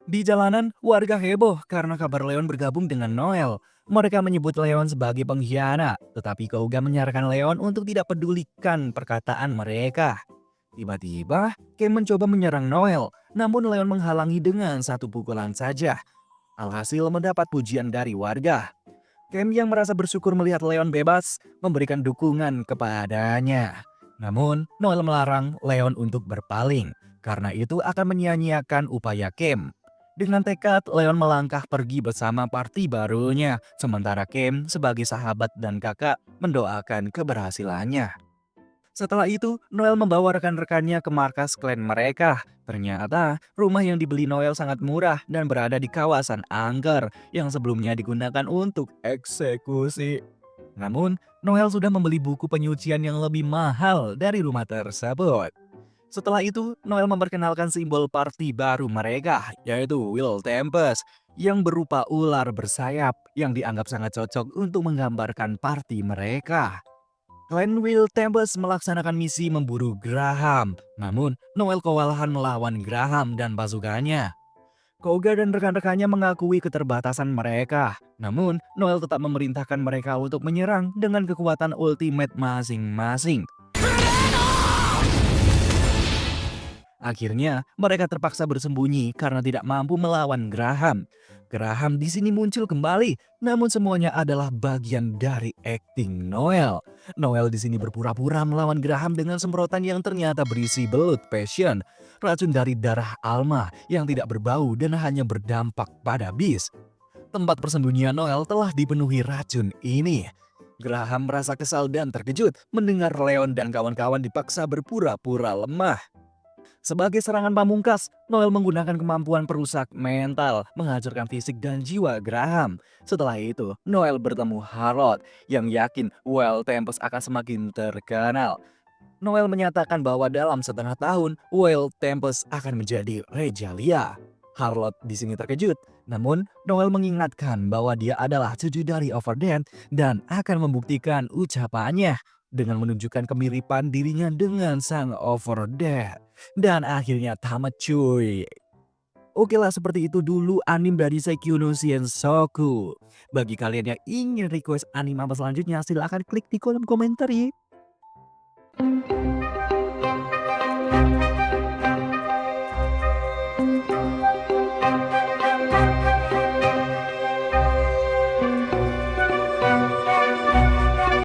Di jalanan, warga heboh karena kabar Leon bergabung dengan Noel. Mereka menyebut Leon sebagai pengkhianat, tetapi Kouga menyarankan Leon untuk tidak pedulikan perkataan mereka. Tiba-tiba, Ken mencoba menyerang Noel, namun Leon menghalangi dengan satu pukulan saja. Alhasil mendapat pujian dari warga. Ken yang merasa bersyukur melihat Leon bebas, memberikan dukungan kepadanya. Namun, Noel melarang Leon untuk berpaling, karena itu akan menyia-nyiakan upaya Ken. Dengan tekad, Leon melangkah pergi bersama party barunya, sementara Ken sebagai sahabat dan kakak mendoakan keberhasilannya. Setelah itu, Noel membawa rekan-rekannya ke markas klan mereka. Ternyata, rumah yang dibeli Noel sangat murah dan berada di kawasan angker yang sebelumnya digunakan untuk eksekusi. Namun, Noel sudah membeli buku penyucian yang lebih mahal dari rumah tersebut. Setelah itu, Noel memperkenalkan simbol party baru mereka, yaitu Will Tempest, yang berupa ular bersayap yang dianggap sangat cocok untuk menggambarkan party mereka. Klan Will Tempest melaksanakan misi memburu Graham, namun Noel kewalahan melawan Graham dan pasukannya. Kouga dan rekan-rekannya mengakui keterbatasan mereka, namun Noel tetap memerintahkan mereka untuk menyerang dengan kekuatan ultimate masing-masing. Akhirnya, mereka terpaksa bersembunyi karena tidak mampu melawan Graham. Graham di sini muncul kembali, namun semuanya adalah bagian dari akting Noel. Noel di sini berpura-pura melawan Graham dengan semprotan yang ternyata berisi Blood Passion, racun dari darah Alma yang tidak berbau dan hanya berdampak pada Beast. Tempat persembunyian Noel telah dipenuhi racun ini. Graham merasa kesal dan terkejut mendengar Leon dan kawan-kawan dipaksa berpura-pura lemah. Sebagai serangan pamungkas, Noel menggunakan kemampuan perusak mental, menghancurkan fisik dan jiwa Graham. Setelah itu, Noel bertemu Harold yang yakin Will Tempest akan semakin terkenal. Noel menyatakan bahwa dalam setengah tahun, Will Tempest akan menjadi Regalia. Harold di sini terkejut, namun Noel mengingatkan bahwa dia adalah cucu dari Overdead dan akan membuktikan ucapannya dengan menunjukkan kemiripan dirinya dengan sang Overdead. Dan akhirnya tamat cuy. Oke lah, seperti itu dulu anime dari Seikyu no Soku. Bagi kalian yang ingin request anime apa selanjutnya, silahkan klik di kolom komentar ya.